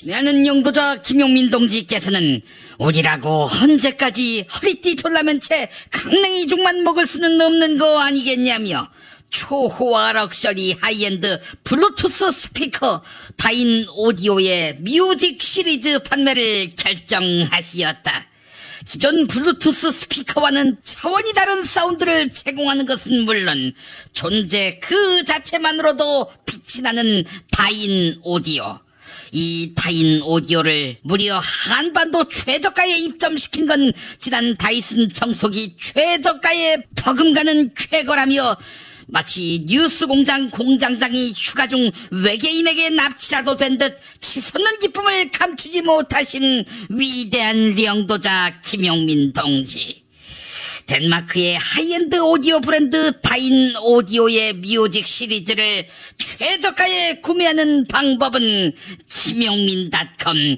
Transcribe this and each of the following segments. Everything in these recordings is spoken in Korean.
친애하는 영도자 김용민 동지께서는 우리라고 언제까지 허리띠 졸라맨 채 강냉이 죽만 먹을 수는 없는 거 아니겠냐며 초호화 럭셔리 하이엔드 블루투스 스피커 다인 오디오의 뮤직 시리즈 판매를 결정하시었다. 기존 블루투스 스피커와는 차원이 다른 사운드를 제공하는 것은 물론 존재 그 자체만으로도 빛이 나는 다인 오디오. 이 다인 오디오를 무려 한반도 최저가에 입점시킨 건 지난 다이슨 청소기 최저가에 버금가는 쾌거라며 마치 뉴스 공장 공장장이 휴가 중 외계인에게 납치라도 된 듯 치솟는 기쁨을 감추지 못하신 위대한 영도자 김용민 동지. 덴마크의 하이엔드 오디오 브랜드 다인 오디오의 뮤직 시리즈를 최저가에 구매하는 방법은 김용민.com.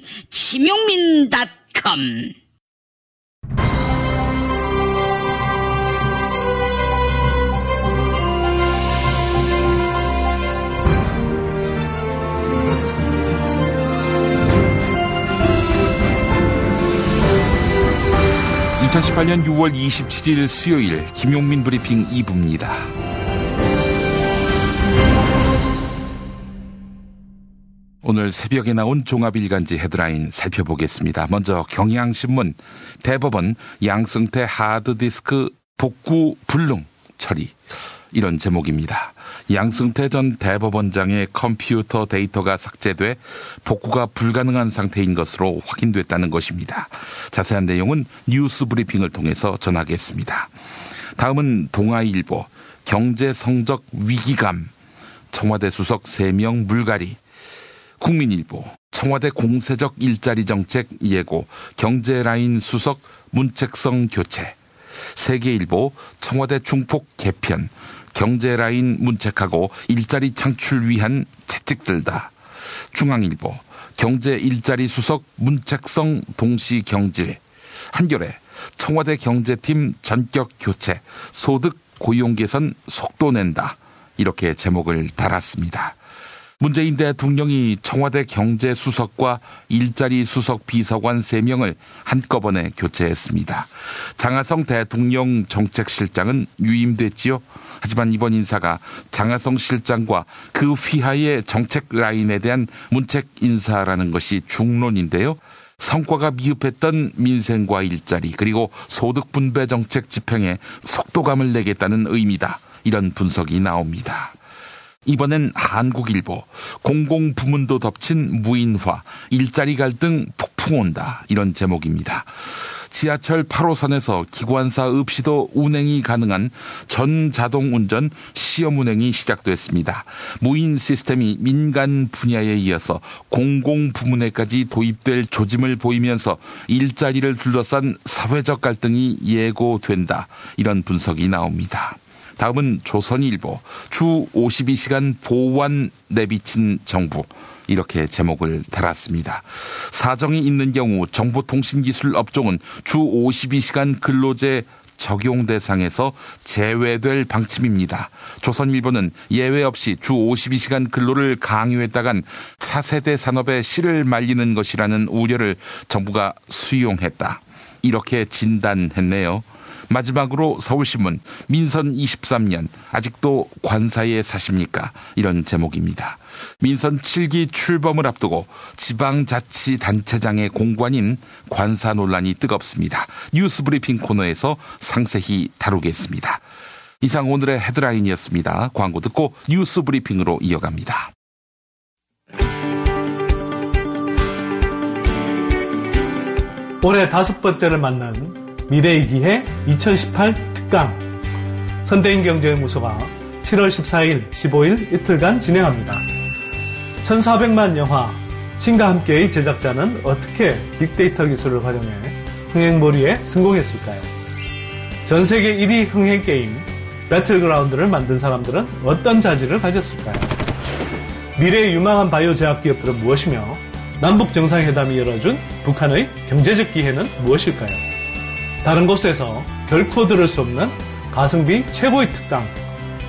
2018년 6월 27일 수요일 김용민 브리핑 2부입니다. 오늘 새벽에 나온 종합일간지 헤드라인 살펴보겠습니다. 먼저 경향신문, 대법원 양승태 하드디스크 복구 불능 처리, 이런 제목입니다. 양승태 전 대법원장의 컴퓨터 데이터가 삭제돼 복구가 불가능한 상태인 것으로 확인됐다는 것입니다. 자세한 내용은 뉴스 브리핑을 통해서 전하겠습니다. 다음은 동아일보, 경제 성적 위기감, 청와대 수석 3명 물갈이. 국민일보, 청와대 공세적 일자리 정책 예고, 경제라인 수석 문책성 교체. 세계일보, 청와대 중폭 개편, 경제라인 문책하고 일자리 창출 위한 채찍들다. 중앙일보, 경제 일자리 수석 문책성 동시 경질. 한겨레, 청와대 경제팀 전격 교체, 소득 고용 개선 속도 낸다. 이렇게 제목을 달았습니다. 문재인 대통령이 청와대 경제수석과 일자리 수석 비서관 3명을 한꺼번에 교체했습니다. 장하성 대통령 정책실장은 유임됐지요. 하지만 이번 인사가 장하성 실장과 그 휘하의 정책 라인에 대한 문책 인사라는 것이 중론인데요. 성과가 미흡했던 민생과 일자리 그리고 소득 분배 정책 집행에 속도감을 내겠다는 의미다. 이런 분석이 나옵니다. 이번엔 한국일보, 공공부문도 덮친 무인화, 일자리 갈등 폭풍 온다. 이런 제목입니다. 지하철 8호선에서 기관사 없이도 운행이 가능한 전자동 운전 시험 운행이 시작됐습니다. 무인 시스템이 민간 분야에 이어서 공공부문에까지 도입될 조짐을 보이면서 일자리를 둘러싼 사회적 갈등이 예고된다. 이런 분석이 나옵니다. 다음은 조선일보, 주 52시간 보완 내비친 정부. 이렇게 제목을 달았습니다. 사정이 있는 경우 정보통신기술 업종은 주 52시간 근로제 적용 대상에서 제외될 방침입니다. 조선일보는 예외 없이 주 52시간 근로를 강요했다간 차세대 산업에 씨를 말리는 것이라는 우려를 정부가 수용했다. 이렇게 진단했네요. 마지막으로 서울신문, 민선 23년 아직도 관사에 사십니까? 이런 제목입니다. 민선 7기 출범을 앞두고 지방자치단체장의 공관인 관사 논란이 뜨겁습니다. 뉴스 브리핑 코너에서 상세히 다루겠습니다. 이상 오늘의 헤드라인이었습니다. 광고 듣고 뉴스 브리핑으로 이어갑니다. 올해 5번째를 만난 미래의 기회 2018 특강 선대인 경제연구소가 7월 14일, 15일 이틀간 진행합니다. 1400만 영화 신과 함께의 제작자는 어떻게 빅데이터 기술을 활용해 흥행몰이에 성공했을까요? 전세계 1위 흥행게임 배틀그라운드를 만든 사람들은 어떤 자질을 가졌을까요? 미래의 유망한 바이오 제약 기업들은 무엇이며 남북정상회담이 열어준 북한의 경제적 기회는 무엇일까요? 다른 곳에서 결코 들을 수 없는 가성비 최고의 특강,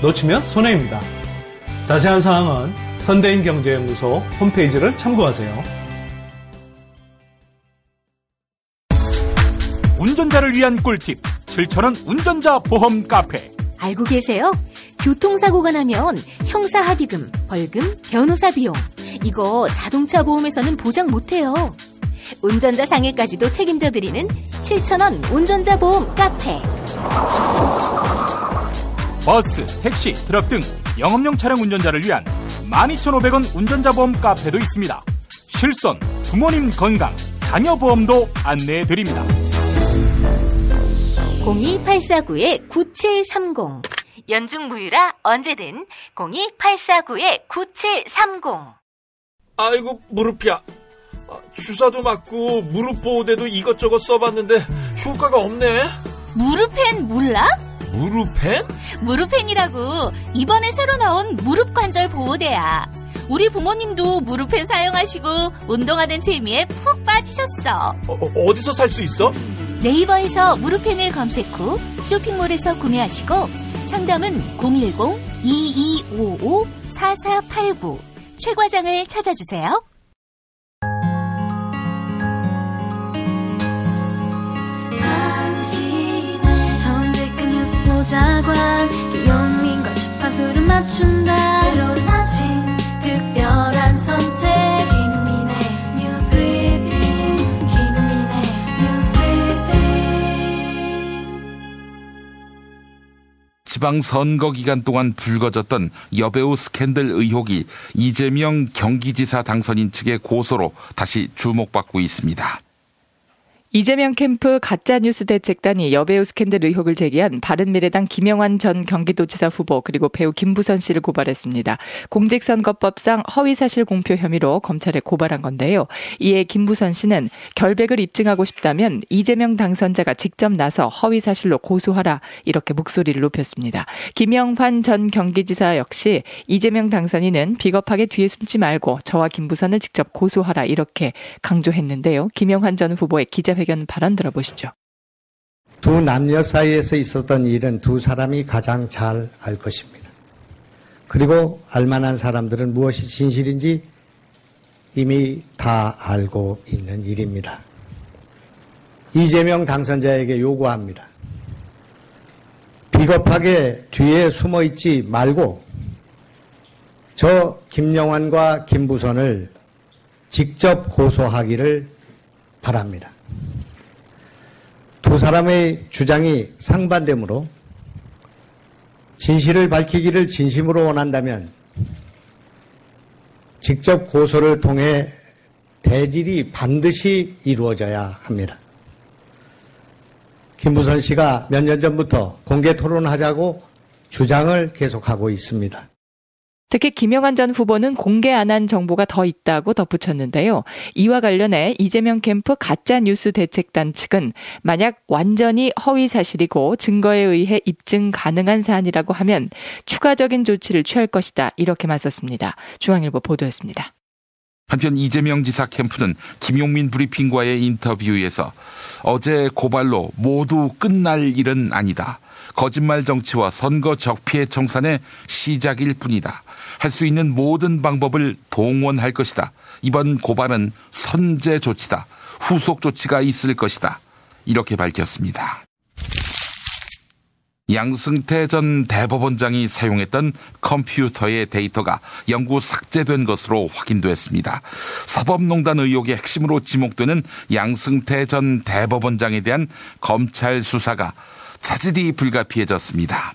놓치면 손해입니다. 자세한 사항은 선대인 경제연구소 홈페이지를 참고하세요. 운전자를 위한 꿀팁 7,000원 운전자 보험 카페. 알고 계세요? 교통사고가 나면 형사합의금, 벌금, 변호사 비용 이거 자동차 보험에서는 보장 못해요. 운전자 상해까지도 책임져드리는 7,000원 운전자 보험 카페. 버스, 택시, 트럭 등 영업용 차량 운전자를 위한 12,500원 운전자 보험 카페도 있습니다. 실손, 부모님 건강, 자녀 보험도 안내해드립니다. 02849-9730 연중무휴라 언제든 02849-9730. 아이고 무릎이야. 주사도 맞고 무릎 보호대도 이것저것 써봤는데 효과가 없네. 무릎펜 몰라? 무릎펜? 무릎펜이라고 이번에 새로 나온 무릎 관절 보호대야. 우리 부모님도 무릎펜 사용하시고 운동하는 재미에 푹 빠지셨어. 어디서 살 수 있어? 네이버에서 무릎펜을 검색 후 쇼핑몰에서 구매하시고 상담은 010-2255-4489 최 과장을 찾아주세요. 당신의 정직한 뉴스 보자관 김용민과 주파수를 맞춘다. 새로운 아침 특별한 선택 김용민의 뉴스 브리핑. 김용민의 뉴스 브리핑. 지방선거 기간 동안 불거졌던 여배우 스캔들 의혹이 이재명 경기지사 당선인 측의 고소로 다시 주목받고 있습니다. 이재명 캠프 가짜뉴스 대책단이 여배우 스캔들 의혹을 제기한 바른미래당 김영환 전 경기도지사 후보 그리고 배우 김부선 씨를 고발했습니다. 공직선거법상 허위사실 공표 혐의로 검찰에 고발한 건데요. 이에 김부선 씨는 결백을 입증하고 싶다면 이재명 당선자가 직접 나서 허위사실로 고소하라 이렇게 목소리를 높였습니다. 김영환 전 경기지사 역시 이재명 당선인은 비겁하게 뒤에 숨지 말고 저와 김부선을 직접 고소하라 이렇게 강조했는데요. 김영환 전 후보의 기자회견 발언 들어보시죠. 두 남녀 사이에서 있었던 일은 두 사람이 가장 잘 알 것입니다. 그리고 알만한 사람들은 무엇이 진실인지 이미 다 알고 있는 일입니다. 이재명 당선자에게 요구합니다. 비겁하게 뒤에 숨어 있지 말고 저 김영환과 김부선을 직접 고소하기를 바랍니다. 두 사람의 주장이 상반되므로 진실을 밝히기를 진심으로 원한다면 직접 고소를 통해 대질이 반드시 이루어져야 합니다. 김부선 씨가 몇 년 전부터 공개 토론하자고 주장을 계속하고 있습니다. 특히 김영환 전 후보는 공개 안 한 정보가 더 있다고 덧붙였는데요. 이와 관련해 이재명 캠프 가짜뉴스 대책단 측은 만약 완전히 허위 사실이고 증거에 의해 입증 가능한 사안이라고 하면 추가적인 조치를 취할 것이다 이렇게 맞섰습니다. 중앙일보 보도였습니다. 한편 이재명 지사 캠프는 김용민 브리핑과의 인터뷰에서 어제 고발로 모두 끝날 일은 아니다. 거짓말 정치와 선거 적폐 청산의 시작일 뿐이다. 할 수 있는 모든 방법을 동원할 것이다. 이번 고발은 선제 조치다. 후속 조치가 있을 것이다. 이렇게 밝혔습니다. 양승태 전 대법원장이 사용했던 컴퓨터의 데이터가 영구 삭제된 것으로 확인됐습니다. 사법농단 의혹의 핵심으로 지목되는 양승태 전 대법원장에 대한 검찰 수사가 차질이 불가피해졌습니다.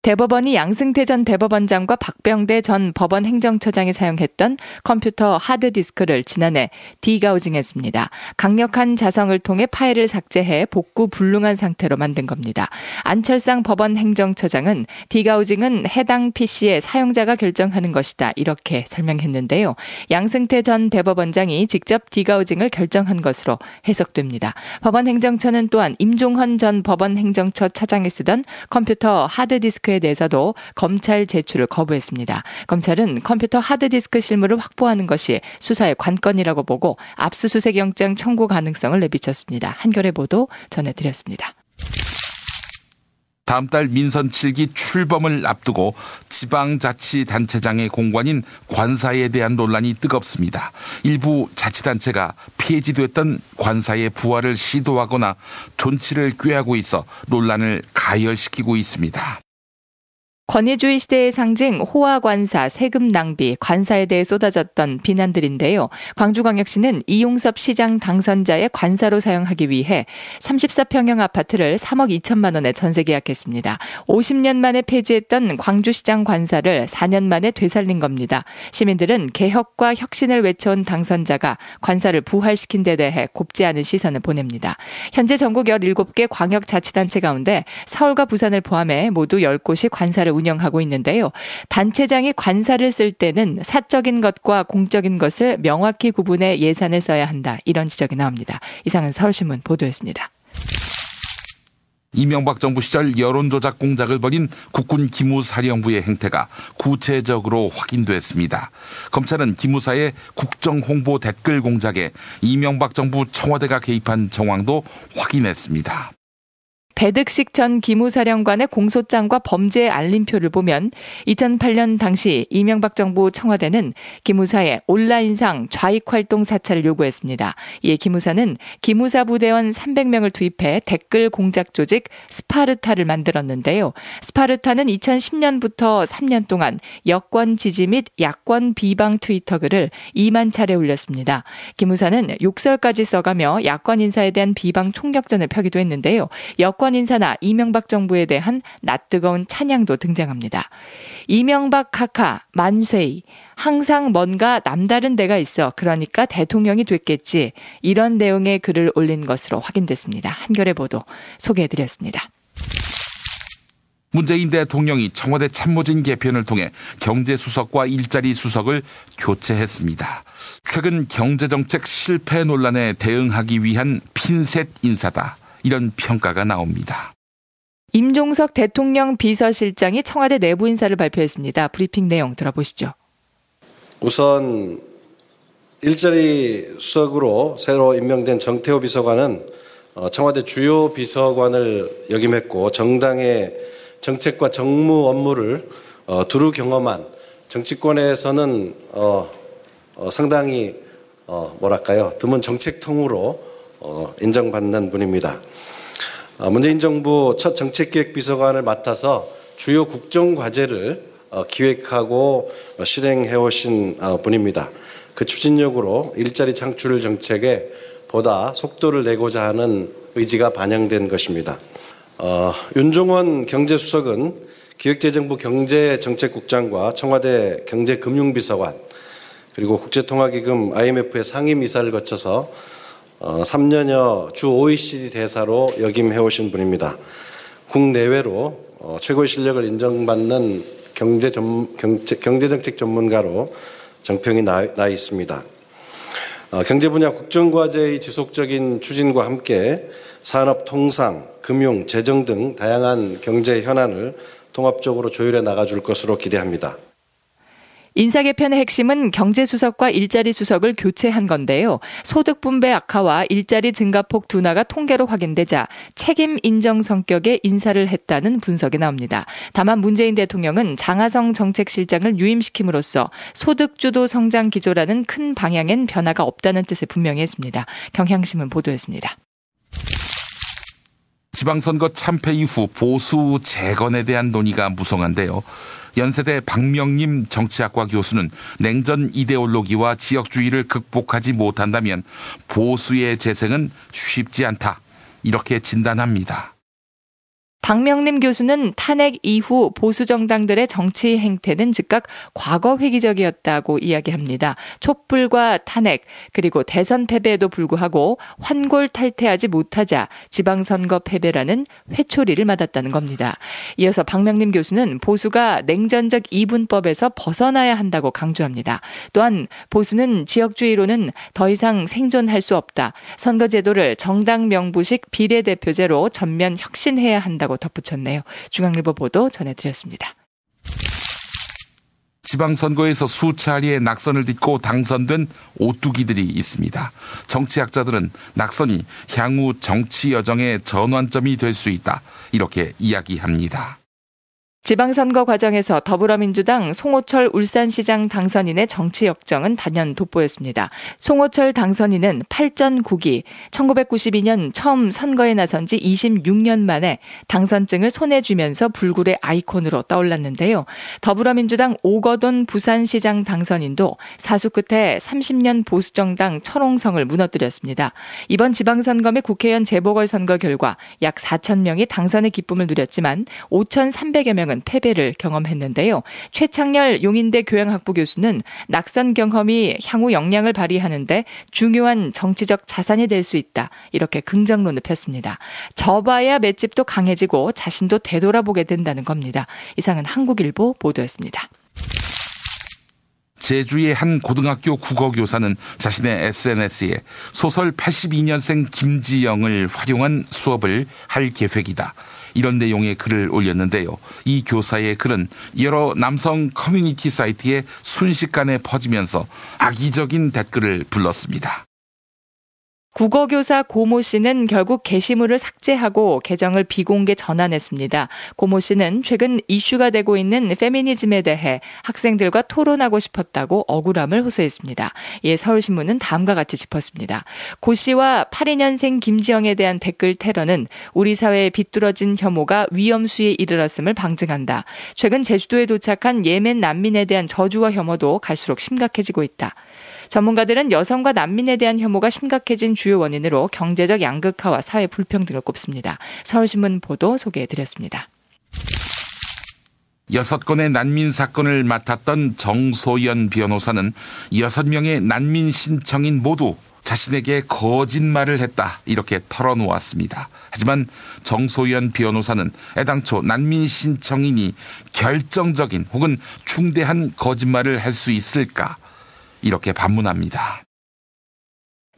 대법원이 양승태 전 대법원장과 박병대 전 법원 행정처장이 사용했던 컴퓨터 하드디스크를 지난해 디가우징했습니다. 강력한 자성을 통해 파일을 삭제해 복구 불능한 상태로 만든 겁니다. 안철상 법원 행정처장은 디가우징은 해당 PC의 사용자가 결정하는 것이다 이렇게 설명했는데요. 양승태 전 대법원장이 직접 디가우징을 결정한 것으로 해석됩니다. 법원 행정처는 또한 임종헌 전 법원 행정처 차장이 쓰던 컴퓨터 하드디스크에 대해서도 검찰 제출을 거부했습니다. 검찰은 컴퓨터 하드디스크 실물을 확보하는 것이 수사의 관건이라고 보고 압수수색 영장 청구 가능성을 내비쳤습니다. 한겨레 보도 전해드렸습니다. 다음 달 민선 7기 출범을 앞두고 지방자치단체장의 공관인 관사에 대한 논란이 뜨겁습니다. 일부 자치단체가 폐지됐던 관사의 부활을 시도하거나 존치를 꾀하고 있어 논란을 가열시키고 있습니다. 권위주의 시대의 상징 호화관사, 세금 낭비, 관사에 대해 쏟아졌던 비난들인데요. 광주광역시는 이용섭 시장 당선자의 관사로 사용하기 위해 34평형 아파트를 3억 2천만 원에 전세 계약했습니다. 50년 만에 폐지했던 광주시장 관사를 4년 만에 되살린 겁니다. 시민들은 개혁과 혁신을 외쳐온 당선자가 관사를 부활시킨 데 대해 곱지 않은 시선을 보냅니다. 현재 전국 17개 광역자치단체 가운데 서울과 부산을 포함해 모두 10곳이 관사를 운영하고 있는데요. 단체장이 관사를 쓸 때는 사적인 것과 공적인 것을 명확히 구분해 예산을 써야 한다. 이런 지적이 나옵니다. 이상은 서울신문 보도였습니다. 이명박 정부 시절 여론조작 공작을 벌인 국군 기무사령부의 행태가 구체적으로 확인됐습니다. 검찰은 기무사의 국정홍보 댓글 공작에 이명박 정부 청와대가 개입한 정황도 확인했습니다. 배득식 전 기무사령관의 공소장과 범죄 알림표를 보면 2008년 당시 이명박 정부 청와대는 기무사에 온라인상 좌익활동 사찰을 요구했습니다. 이에 기무사는 기무사 부대원 300명을 투입해 댓글 공작 조직 스파르타를 만들었는데요. 스파르타는 2010년부터 3년 동안 여권 지지 및 야권 비방 트위터 글을 2만 차례 올렸습니다. 기무사는 욕설까지 써가며 야권 인사에 대한 비방 총격전을 펴기도 했는데요. 여권 인사나 이명박 정부에 대한 낯뜨거운 찬양도 등장합니다. 이명박 카카 만세이 항상 뭔가 남다른 데가 있어 그러니까 대통령이 됐겠지 이런 내용의 글을 올린 것으로 확인됐습니다. 한겨레 보도 소개해드렸습니다. 문재인 대통령이 청와대 참모진 개편을 통해 경제수석과 일자리 수석을 교체했습니다. 최근 경제정책 실패 논란에 대응하기 위한 핀셋 인사다. 이런 평가가 나옵니다. 임종석 대통령 비서실장이 청와대 내부 인사를 발표했습니다. 브리핑 내용 들어보시죠. 우선 일자리 수석으로 새로 임명된 정태호 비서관은 청와대 주요 비서관을 역임했고 정당의 정책과 정무 업무를 두루 경험한 정치권에서는 상당히 드문 정책통으로 인정받는 분입니다. 문재인 정부 첫 정책기획비서관을 맡아서 주요 국정과제를 기획하고 실행해 오신 분입니다. 그 추진력으로 일자리 창출 정책에 보다 속도를 내고자 하는 의지가 반영된 것입니다. 윤종원 경제수석은 기획재정부 경제정책국장과 청와대 경제금융비서관 그리고 국제통화기금 IMF의 상임이사를 거쳐서 3년여 주 OECD 대사로 역임해오신 분입니다. 국내외로 최고의 실력을 인정받는 경제정책 전문가로 정평이 나 있습니다. 경제 분야 국정과제의 지속적인 추진과 함께 산업, 통상, 금융, 재정 등 다양한 경제 현안을 통합적으로 조율해 나가줄 것으로 기대합니다. 인사 개편의 핵심은 경제수석과 일자리 수석을 교체한 건데요. 소득 분배 악화와 일자리 증가폭 둔화가 통계로 확인되자 책임 인정 성격의 인사를 했다는 분석이 나옵니다. 다만 문재인 대통령은 장하성 정책실장을 유임시킴으로써 소득 주도 성장 기조라는 큰 방향엔 변화가 없다는 뜻을 분명히 했습니다. 경향신문 보도했습니다. 지방선거 참패 이후 보수 재건에 대한 논의가 무성한데요. 연세대 박명림 정치학과 교수는 냉전 이데올로기와 지역주의를 극복하지 못한다면 보수의 재생은 쉽지 않다. 이렇게 진단합니다. 박명림 교수는 탄핵 이후 보수 정당들의 정치 행태는 즉각 과거 회귀적이었다고 이야기합니다. 촛불과 탄핵 그리고 대선 패배에도 불구하고 환골탈퇴하지 못하자 지방선거 패배라는 회초리를 맞았다는 겁니다. 이어서 박명림 교수는 보수가 냉전적 이분법에서 벗어나야 한다고 강조합니다. 또한 보수는 지역주의로는 더 이상 생존할 수 없다. 선거제도를 정당 명부식 비례대표제로 전면 혁신해야 한다고 덧붙였네요. 중앙일보 보도 전해드렸습니다. 지방선거에서 수차례의 낙선을 딛고 당선된 오뚜기들이 있습니다. 정치학자들은 낙선이 향후 정치 여정의 전환점이 될 수 있다, 이렇게 이야기합니다. 지방선거 과정에서 더불어민주당 송호철 울산시장 당선인의 정치 역정은 단연 돋보였습니다. 송호철 당선인은 8전 9기, 1992년 처음 선거에 나선 지 26년 만에 당선증을 손에 쥐면서 불굴의 아이콘으로 떠올랐는데요. 더불어민주당 오거돈 부산시장 당선인도 사수 끝에 30년 보수정당 철옹성을 무너뜨렸습니다. 이번 지방선거 및 국회의원 재보궐선거 결과 약 4천 명이 당선의 기쁨을 누렸지만 5,300여 명은 패배를 경험했는데요. 최창렬 용인대 교양학부 교수는 낙선 경험이 향후 역량을 발휘하는데 중요한 정치적 자산이 될 수 있다, 이렇게 긍정론을 폈습니다. 져봐야 맷집도 강해지고 자신도 되돌아보게 된다는 겁니다. 이상은 한국일보 보도였습니다. 제주의 한 고등학교 국어교사는 자신의 SNS에 소설 82년생 김지영을 활용한 수업을 할 계획이다, 이런 내용의 글을 올렸는데요. 이 교사의 글은 여러 남성 커뮤니티 사이트에 순식간에 퍼지면서 악의적인 댓글을 불렀습니다. 국어교사 고모 씨는 결국 게시물을 삭제하고 계정을 비공개 전환했습니다. 고모 씨는 최근 이슈가 되고 있는 페미니즘에 대해 학생들과 토론하고 싶었다고 억울함을 호소했습니다. 이에 서울신문은 다음과 같이 짚었습니다. 고 씨와 82년생 김지영에 대한 댓글 테러는 우리 사회의 비뚤어진 혐오가 위험수에 이르렀음을 방증한다. 최근 제주도에 도착한 예멘 난민에 대한 저주와 혐오도 갈수록 심각해지고 있다. 전문가들은 여성과 난민에 대한 혐오가 심각해진 주요 원인으로 경제적 양극화와 사회 불평등을 꼽습니다. 서울신문 보도 소개해드렸습니다. 6건의 난민 사건을 맡았던 정소연 변호사는 6명의 난민 신청인 모두 자신에게 거짓말을 했다, 이렇게 털어놓았습니다. 하지만 정소연 변호사는 애당초 난민 신청인이 결정적인 혹은 중대한 거짓말을 할 수 있을까, 이렇게 반문합니다.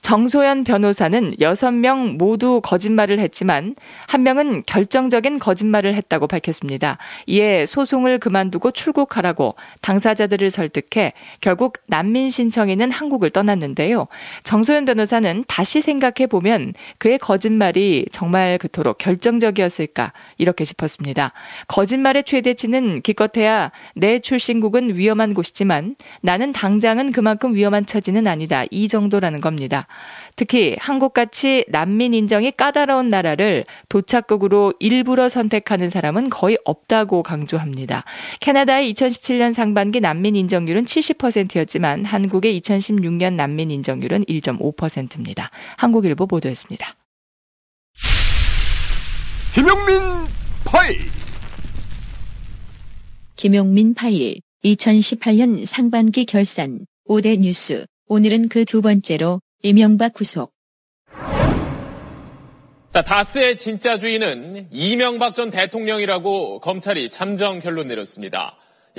정소연 변호사는 6명 모두 거짓말을 했지만 한 명은 결정적인 거짓말을 했다고 밝혔습니다. 이에 소송을 그만두고 출국하라고 당사자들을 설득해 결국 난민 신청인은 한국을 떠났는데요. 정소연 변호사는 다시 생각해보면 그의 거짓말이 정말 그토록 결정적이었을까, 이렇게 짚었습니다. 거짓말의 최대치는 기껏해야 내 출신국은 위험한 곳이지만 나는 당장은 그만큼 위험한 처지는 아니다, 이 정도라는 겁니다. 특히 한국같이 난민 인정이 까다로운 나라를 도착국으로 일부러 선택하는 사람은 거의 없다고 강조합니다. 캐나다의 2017년 상반기 난민 인정률은 70%였지만 한국의 2016년 난민 인정률은 1.5%입니다. 한국일보 보도였습니다. 김용민 파일. 김용민 파일 2018년 상반기 결산 5대 뉴스. 오늘은 그 두 번째로 이명박 구속. 자, 다스의 진짜 주인은 이명박 전 대통령이라고 검찰이 잠정 결론 내렸습니다.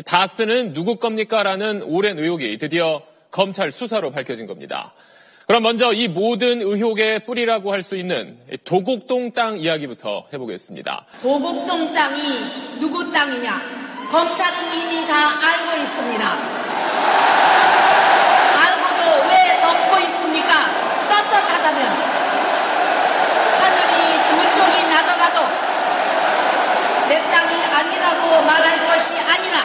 다스는 누구 겁니까? 라는 오랜 의혹이 드디어 검찰 수사로 밝혀진 겁니다. 그럼 먼저 이 모든 의혹의 뿌리라고 할 수 있는 도곡동 땅 이야기부터 해보겠습니다. 도곡동 땅이 누구 땅이냐? 검찰은 이미 다 알고 있습니다. 왜 덮고 있습니까? 떳떳하다면 하늘이 두 쪽이 나더라도 내 땅이 아니라고 말할 것이 아니라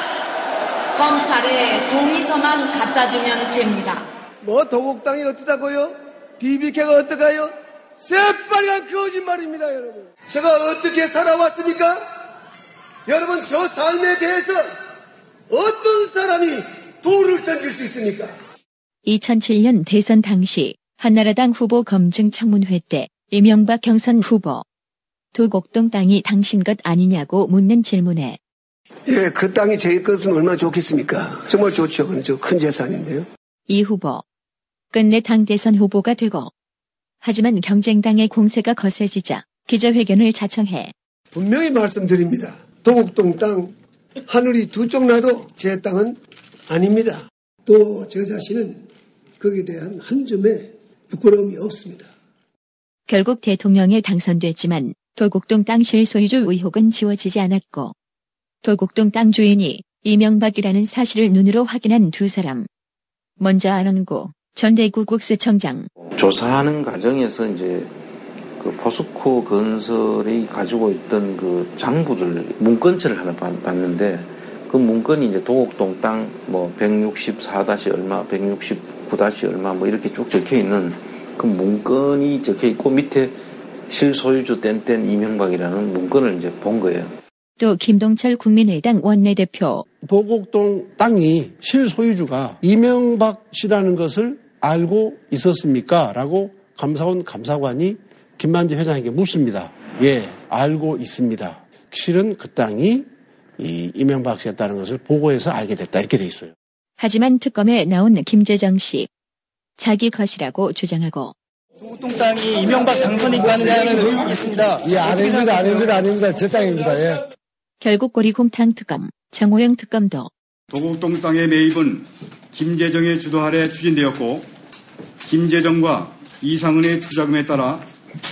검찰에 동의서만 갖다 주면 됩니다. 뭐 도곡 땅이 어떠다고요? BBK가 어떠가요? 새빨간 거짓말입니다, 여러분. 제가 어떻게 살아왔습니까? 여러분, 저 삶에 대해서 어떤 사람이 돌을 던질 수 있습니까? 2007년 대선 당시 한나라당 후보 검증 청문회 때 이명박 경선 후보 도곡동 땅이 당신 것 아니냐고 묻는 질문에 예, 그 땅이 제 것은 얼마나 좋겠습니까? 정말 좋죠. 그건 저 큰 재산인데요. 이 후보 끝내 당 대선 후보가 되고 하지만 경쟁당의 공세가 거세지자 기자회견을 자청해 분명히 말씀드립니다. 도곡동 땅 하늘이 두 쪽 나도 제 땅은 아닙니다. 또 저 자신은 거기에 대한 한 줌의 부끄러움이 없습니다. 결국 대통령에 당선됐지만 도곡동 땅 실소유주 의혹은 지워지지 않았고 도곡동 땅 주인이 이명박이라는 사실을 눈으로 확인한 두 사람. 먼저 안원구 전 대구 국세청장. 조사하는 과정에서 이제 그 포스코 건설이 가지고 있던 그 장부를 문건체를 하나 봤는데 그 문건이 이제 도곡동 땅 뭐 164- 얼마, 169- 얼마 뭐 이렇게 쭉 적혀 있는 그 문건이 적혀 있고 밑에 실소유주 땡땡 이명박이라는 문건을 이제 본 거예요. 또 김동철 국민의당 원내대표. 도곡동 땅이 실소유주가 이명박 씨라는 것을 알고 있었습니까? 라고 감사원 감사관이 김만재 회장에게 묻습니다. 예, 알고 있습니다. 실은 그 땅이 이명박 씨였다는 것을 보고해서 알게 됐다. 이렇게 돼 있어요. 하지만 특검에 나온 김재정 씨. 자기 것이라고 주장하고. 도곡동 땅이 이명박 당선이 있다는 의혹이 있습니다. 예, 아닙니다. 제 땅입니다. 예. 결국 꼬리곰탕 특검, 정호영 특검도. 도곡동 땅의 매입은 김재정의 주도 아래 추진되었고 김재정과 이상은의 투자금에 따라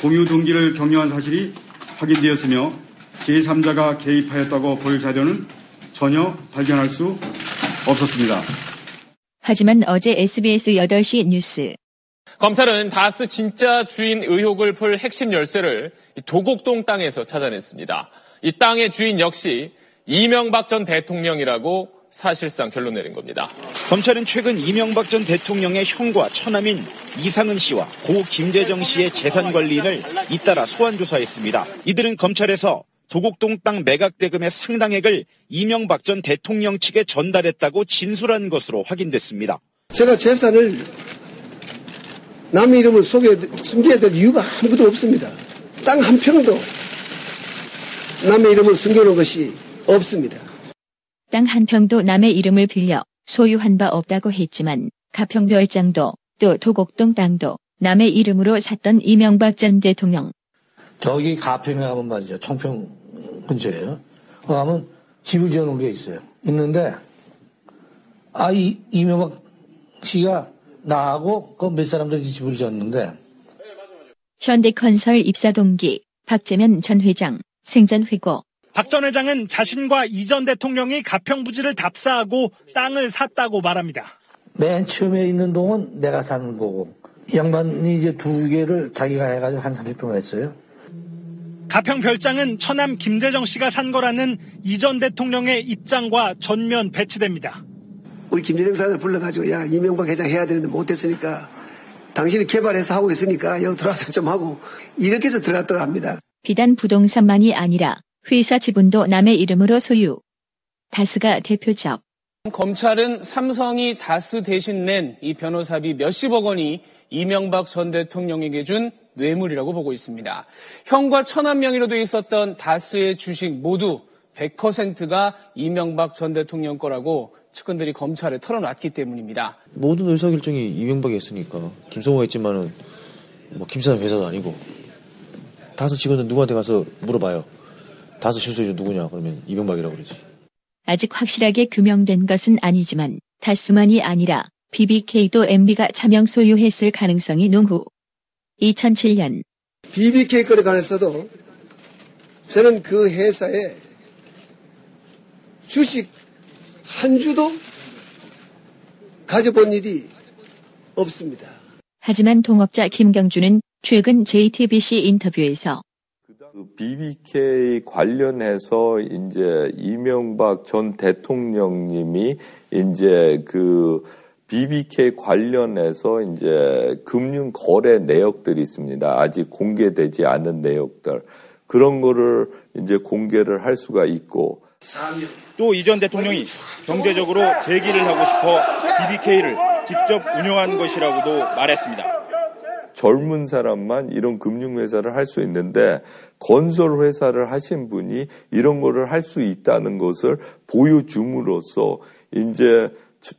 공유 동기를 격려한 사실이 확인되었으며 제3자가 개입하였다고 볼 자료는 전혀 발견할 수 없었습니다. 하지만 어제 SBS 8시 뉴스. 검찰은 다스 진짜 주인 의혹을 풀 핵심 열쇠를 도곡동 땅에서 찾아냈습니다. 이 땅의 주인 역시 이명박 전 대통령이라고 사실상 결론 내린 겁니다. 검찰은 최근 이명박 전 대통령의 형과 처남인 이상은 씨와 고 김재정 씨의 재산 관리인을 잇따라 소환 조사했습니다. 이들은 검찰에서 도곡동 땅 매각 대금의 상당액을 이명박 전 대통령 측에 전달했다고 진술한 것으로 확인됐습니다. 제가 재산을 남의 이름을 숨겨야 될 이유가 아무것도 없습니다. 땅 한 평도 남의 이름을 숨겨놓은 것이 없습니다. 땅 한 평도 남의 이름을 빌려 소유한 바 없다고 했지만 가평별장도 또 도곡동 땅도 남의 이름으로 샀던 이명박 전 대통령. 저기 가평에 가면 말이죠. 청평 근처에요. 가면 집을 지어놓은 게 있어요. 있는데 이명박 씨가 나하고 그 몇 사람들이 집을 지었는데. 현대건설 입사 동기 박재면 전 회장 생전 회고. 박 전 회장은 자신과 이 전 대통령이 가평 부지를 답사하고 땅을 샀다고 말합니다. 맨 처음에 있는 동은 내가 사는 거고 이 양반이 이제 두 개를 자기가 해가지고 한 30평 했어요. 가평 별장은 처남 김재정 씨가 산 거라는 이 전 대통령의 입장과 전면 배치됩니다. 우리 김재정 사장을 불러가지고 야 이명박 회장 해야 되는데 못했으니까 당신이 개발해서 하고 있으니까 여기 들어와서 좀 하고 이렇게 해서 들어갔다고 합니다. 비단 부동산만이 아니라 회사 지분도 남의 이름으로 소유. 다스가 대표적. 검찰은 삼성이 다스 대신 낸 이 변호사비 몇십억 원이 이명박 전 대통령에게 준 뇌물이라고 보고 있습니다. 형과 처남 명의로 돼 있었던 다스의 주식 모두 100%가 이명박 전 대통령 거라고 측근들이 검찰에 털어놨기 때문입니다. 모든 의사결정이 이명박이 했으니까 김성호가 했지만은 김사장 회사도 아니고 다스 직원은 누구한테 가서 물어봐요. 다스 실소유주 누구냐 그러면 이명박이라고 그러지. 아직 확실하게 규명된 것은 아니지만 다스만이 아니라 BBK도 MB가 차명 소유했을 가능성이 농후. 2007년 BBK 건에 관해서도 저는 그 회사에 주식 한 주도 가져본 일이 없습니다. 하지만 동업자 김경주는 최근 JTBC 인터뷰에서 BBK 관련해서 이제 이명박 전 대통령님이 이제 그 BBK 관련해서 이제 금융 거래 내역들이 있습니다. 아직 공개되지 않은 내역들. 그런 거를 이제 공개를 할 수가 있고. 또 이 전 대통령이 경제적으로 재기를 하고 싶어 BBK를 직접 운영한 것이라고도 말했습니다. 젊은 사람만 이런 금융회사를 할 수 있는데 건설회사를 하신 분이 이런 거를 할 수 있다는 것을 보여줌으로써 이제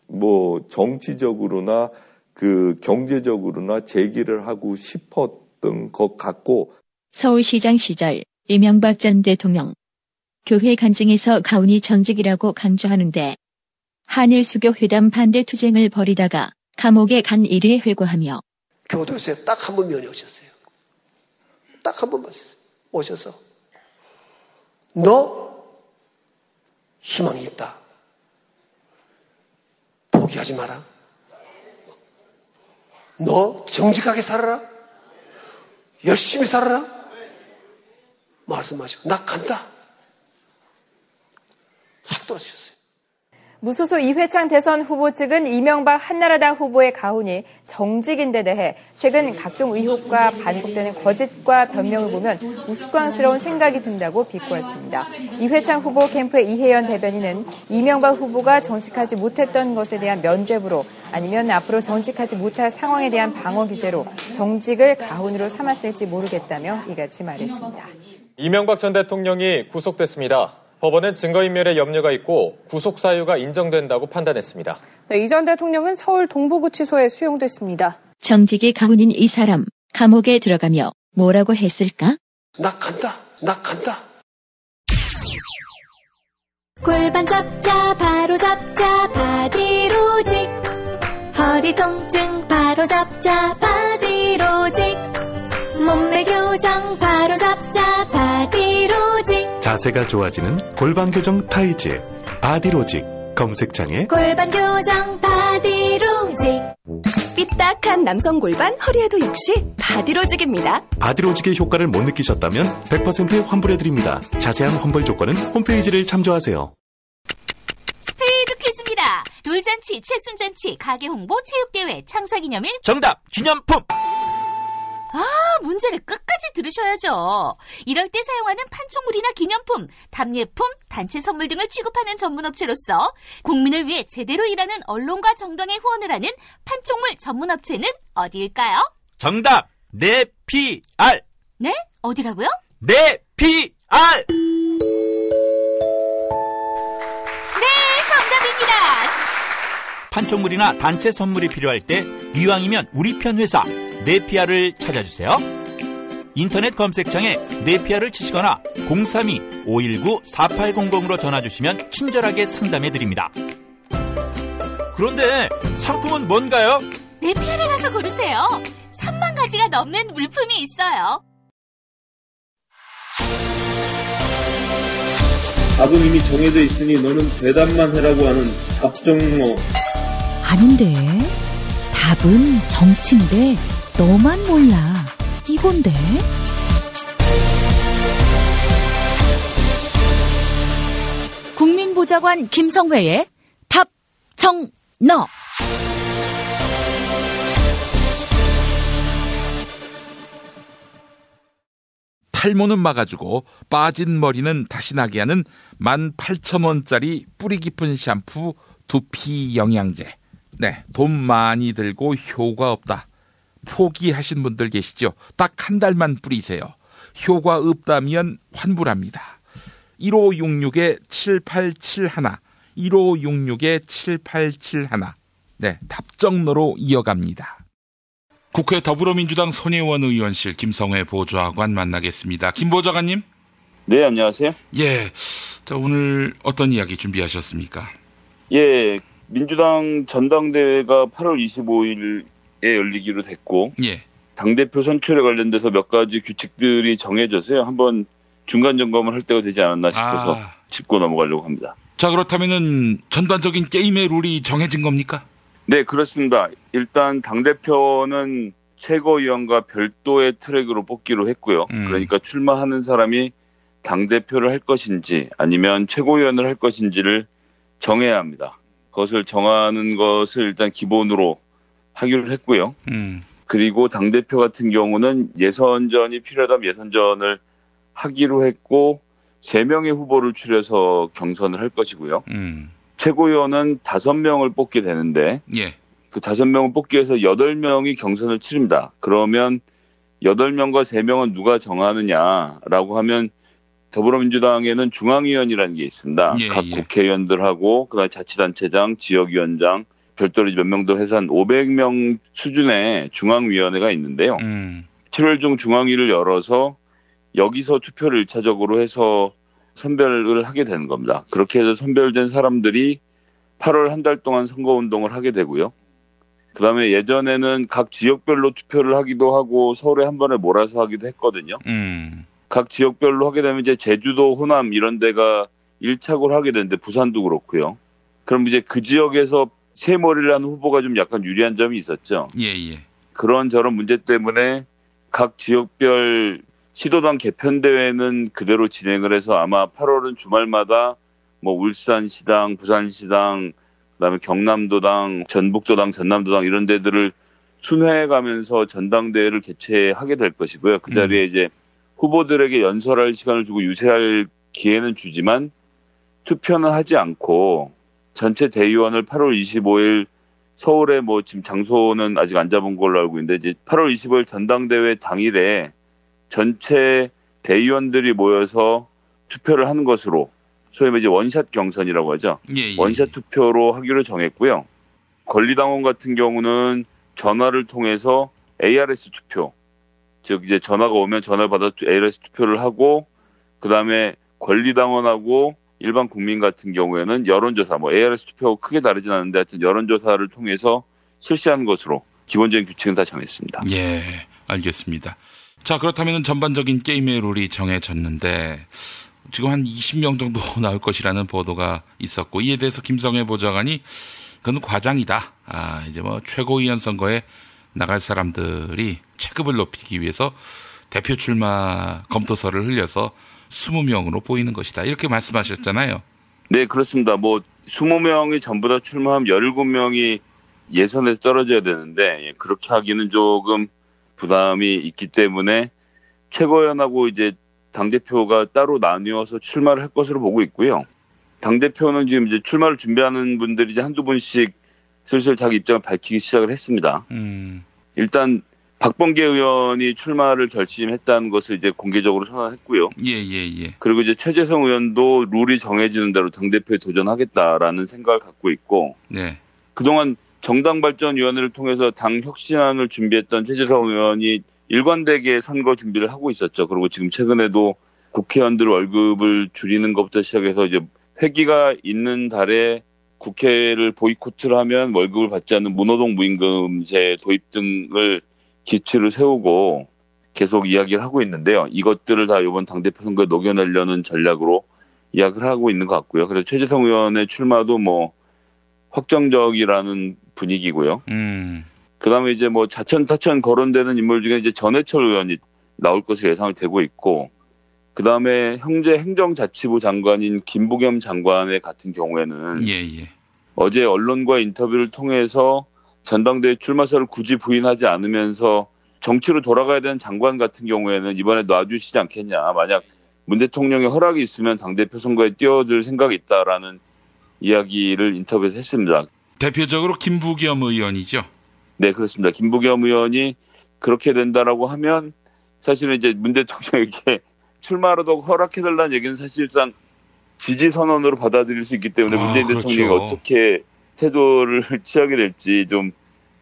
뭐 정치적으로나 그 경제적으로나 재기를 하고 싶었던 것 같고. 서울시장 시절 이명박 전 대통령 교회 간증에서 가훈이 정직이라고 강조하는데 한일 수교 회담 반대 투쟁을 벌이다가 감옥에 간 일을 회고하며 교도소에 딱 한 번 면회 오셨어요. 딱 한 번만 오셔서 너 희망이 있다. 포기하지 마라. 너 정직하게 살아라. 열심히 살아라. 말씀하시고 나 간다. 싹 떨어지셨어요. 무소속 이회창 대선 후보 측은 이명박 한나라당 후보의 가훈이 정직인데 대해 최근 각종 의혹과 반복되는 거짓과 변명을 보면 우스꽝스러운 생각이 든다고 비꼬았습니다. 이회창 후보 캠프의 이혜연 대변인은 이명박 후보가 정직하지 못했던 것에 대한 면죄부로 아니면 앞으로 정직하지 못할 상황에 대한 방어 기제로 정직을 가훈으로 삼았을지 모르겠다며 이같이 말했습니다. 이명박 전 대통령이 구속됐습니다. 법원은 증거인멸에 염려가 있고 구속 사유가 인정된다고 판단했습니다. 네, 이 전 대통령은 서울 동부구치소에 수용됐습니다. 정직이 가훈인 이 사람, 감옥에 들어가며 뭐라고 했을까? 나 간다. 나 간다. 골반 잡자 바로 잡자 바디로직. 허리 통증 바로 잡자 바디로직. 몸매 교정 바로 잡자 바디로직. 자세가 좋아지는 골반 교정 타이즈 바디로직. 검색창에 골반 교정 바디로직. 삐딱한 남성 골반 허리에도 역시 바디로직입니다. 바디로직의 효과를 못 느끼셨다면 100% 환불해드립니다. 자세한 환불 조건은 홈페이지를 참조하세요. 스페이드 퀴즈입니다. 돌잔치, 칠순잔치, 가게 홍보, 체육대회, 창사기념일. 정답! 기념품! 문제를 끝까지 들으셔야죠. 이럴 때 사용하는 판촉물이나 기념품, 답례품, 단체 선물 등을 취급하는 전문업체로서 국민을 위해 제대로 일하는 언론과 정당에 후원을 하는 판촉물 전문업체는 어디일까요? 정답! 네피알! 네? 어디라고요? 네피알! 네, 정답입니다. 판촉물이나 단체 선물이 필요할 때 이왕이면 우리 편 회사 네피아를 찾아주세요. 인터넷 검색창에 네피아를 치시거나 032-519-4800으로 전화주시면 친절하게 상담해드립니다. 그런데 상품은 뭔가요? 네피아를 가서 고르세요. 3만 가지가 넘는 물품이 있어요. 답은 이미 정해져 있으니 너는 대답만 해라고 하는 답정모. 아닌데. 답은 정치인데 너만 몰라. 이건데. 국민보좌관 김성회의 답정너. 탈모는 막아주고 빠진 머리는 다시 나게 하는 18,000원짜리 뿌리 깊은 샴푸 두피 영양제. 네, 돈 많이 들고 효과 없다. 포기하신 분들 계시죠? 딱 한 달만 뿌리세요. 효과 없다면 환불합니다. 1566-7871 1566-7871 네, 답정너로 이어갑니다. 국회 더불어민주당 손혜원 의원실 김성회 보좌관 만나겠습니다. 김 보좌관님. 네, 안녕하세요. 예, 자, 오늘 어떤 이야기 준비하셨습니까? 예, 민주당 전당대회가 8월 25일에 열리기로 됐고, 예. 당대표 선출에 관련돼서 몇 가지 규칙들이 정해져서요. 한번 중간 점검을 할 때가 되지 않았나 싶어서 짚고 넘어가려고 합니다. 자, 그렇다면은 전반적인 게임의 룰이 정해진 겁니까? 네, 그렇습니다. 일단 당대표는 최고위원과 별도의 트랙으로 뽑기로 했고요. 그러니까 출마하는 사람이 당대표를 할 것인지 아니면 최고위원을 할 것인지를 정해야 합니다. 그것을 정하는 것을 일단 기본으로 하기로 했고요. 그리고 당대표 같은 경우는 예선전이 필요하다면 예선전을 하기로 했고 3명의 후보를 추려서 경선을 할 것이고요. 최고위원은 5명을 뽑게 되는데 예. 그 5명을 뽑기 위해서 8명이 경선을 치릅니다. 그러면 8명과 3명은 누가 정하느냐라고 하면 더불어민주당에는 중앙위원이라는 게 있습니다. 예, 각 예. 국회의원들하고 그다음에 자치단체장, 지역위원장, 별도로 몇 명 더 해서 한 500명 수준의 중앙위원회가 있는데요. 7월 중 중앙위를 열어서 여기서 투표를 1차적으로 해서 선별을 하게 되는 겁니다. 그렇게 해서 선별된 사람들이 8월 한 달 동안 선거운동을 하게 되고요. 그다음에 예전에는 각 지역별로 투표를 하기도 하고 서울에 한 번에 몰아서 하기도 했거든요. 각 지역별로 하게 되면 이제 제주도, 호남 이런 데가 1착을 하게 되는데 부산도 그렇고요. 그럼 이제 그 지역에서 새머리라는 후보가 좀 약간 유리한 점이 있었죠. 예. 그런 저런 문제 때문에 각 지역별 시도당 개편대회는 그대로 진행을 해서 아마 8월은 주말마다 뭐 울산시당, 부산시당, 그다음에 경남도당, 전북도당, 전남도당 이런 데들을 순회해가면서 전당대회를 개최하게 될 것이고요. 그 자리에 이제 후보들에게 연설할 시간을 주고 유세할 기회는 주지만 투표는 하지 않고 전체 대의원을 8월 25일 서울에 뭐 지금 장소는 아직 안 잡은 걸로 알고 있는데 이제 8월 25일 전당대회 당일에 전체 대의원들이 모여서 투표를 하는 것으로 소위 이제 원샷 경선이라고 하죠. 예. 원샷 투표로 하기로 정했고요. 권리당원 같은 경우는 전화를 통해서 ARS 투표, 즉 이제 전화가 오면 전화를 받아 ARS 투표를 하고 그다음에 권리당원하고 일반 국민 같은 경우에는 여론조사, 뭐 ARS 투표하고 크게 다르진 않은데 하여튼 여론조사를 통해서 실시하는 것으로 기본적인 규칙은 다 정했습니다. 예, 알겠습니다. 자, 그렇다면 전반적인 게임의 룰이 정해졌는데 지금 한 20명 정도 나올 것이라는 보도가 있었고 이에 대해서 김성회 보좌관이 그건 과장이다. 이제 뭐 최고위원 선거에 나갈 사람들이 체급을 높이기 위해서 대표 출마 검토서를 흘려서 20명으로 보이는 것이다. 이렇게 말씀하셨잖아요. 네, 그렇습니다. 뭐 20명이 전부 다 출마하면 17명이 예선에서 떨어져야 되는데 그렇게 하기는 조금 부담이 있기 때문에 최고위원하고 이제 당대표가 따로 나뉘어서 출마를 할 것으로 보고 있고요. 당대표는 지금 이제 출마를 준비하는 분들이 이제 한두 분씩 슬슬 자기 입장을 밝히기 시작을 했습니다. 일단 박범계 의원이 출마를 결심했다는 것을 이제 공개적으로 선언했고요. 예. 그리고 이제 최재성 의원도 룰이 정해지는 대로 당대표에 도전하겠다라는 생각을 갖고 있고, 네. 그동안 정당발전위원회를 통해서 당 혁신안을 준비했던 최재성 의원이 일관되게 선거 준비를 하고 있었죠. 그리고 지금 최근에도 국회의원들 월급을 줄이는 것부터 시작해서 이제 회기가 있는 달에 국회를 보이콧을 하면 월급을 받지 않는 무노동 무임금제 도입 등을 기치를 세우고 계속 이야기를 하고 있는데요. 이것들을 다 이번 당대표 선거에 녹여내려는 전략으로 이야기를 하고 있는 것 같고요. 그래서 최재성 의원의 출마도 뭐 확정적이라는 분위기고요. 그다음에 이제 뭐 자천타천 거론되는 인물 중에 이제 전해철 의원이 나올 것으로 예상이 되고 있고, 그다음에 현재 행정자치부 장관인 김부겸 장관의 같은 경우에는 어제 언론과 인터뷰를 통해서 전당대회 출마설을 굳이 부인하지 않으면서 정치로 돌아가야 되는 장관 같은 경우에는 이번에 놔주시지 않겠냐. 만약 문 대통령의 허락이 있으면 당대표 선거에 뛰어들 생각이 있다라는 이야기를 인터뷰에서 했습니다. 대표적으로 김부겸 의원이죠. 네, 그렇습니다. 김부겸 의원이 그렇게 된다라고 하면 사실은 이제 문 대통령에게 출마라도 허락해달라는 얘기는 사실상 지지 선언으로 받아들일 수 있기 때문에 문재인 대통령이 어떻게 태도를 취하게 될지 좀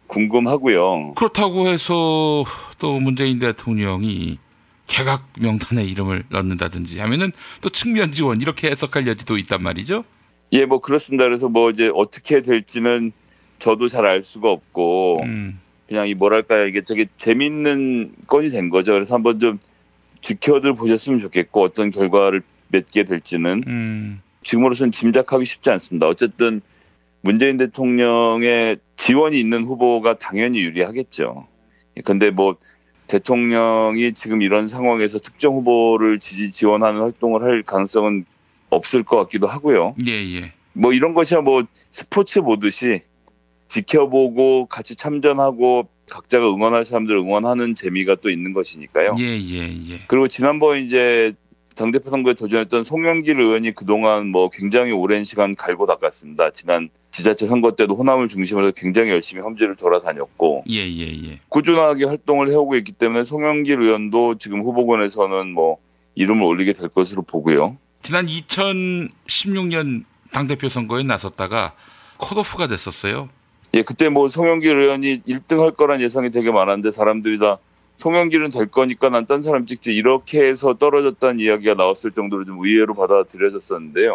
궁금하고요. 그렇다고 해서 또 문재인 대통령이 개각 명단에 이름을 넣는다든지 하면은 또 측면 지원 이렇게 해석할 여지도 있단 말이죠. 예, 뭐 그렇습니다. 그래서 뭐 이제 어떻게 될지는 저도 잘 알 수가 없고 그냥 이 뭐랄까요, 이게 되게 재밌는 건이 된 거죠. 그래서 한번 좀 지켜들 보셨으면 좋겠고 어떤 결과를 맺게 될지는 지금으로서는 짐작하기 쉽지 않습니다. 어쨌든 문재인 대통령의 지원이 있는 후보가 당연히 유리하겠죠. 그런데 뭐 대통령이 지금 이런 상황에서 특정 후보를 지원하는 활동을 할 가능성은 없을 것 같기도 하고요. 예. 뭐 이런 것이야 뭐 스포츠 보듯이 지켜보고 같이 참전하고 각자가 응원할 사람들 응원하는 재미가 또 있는 것이니까요. 예. 그리고 지난번 이제 당대표 선거에 도전했던 송영길 의원이 그동안 뭐 굉장히 오랜 시간 갈고 닦았습니다. 지난 지자체 선거 때도 호남을 중심으로 해서 굉장히 열심히 험지를 돌아다녔고 예. 꾸준하게 활동을 해오고 있기 때문에 송영길 의원도 지금 후보군에서는 뭐 이름을 올리게 될 것으로 보고요. 지난 2016년 당대표 선거에 나섰다가 컷오프가 됐었어요. 예, 그때 뭐 송영길 의원이 1등 할 거란 예상이 되게 많았는데 사람들이 다 송영길은 될 거니까 난 딴 사람 찍지 이렇게 해서 떨어졌다는 이야기가 나왔을 정도로 좀 의외로 받아들여졌었는데요.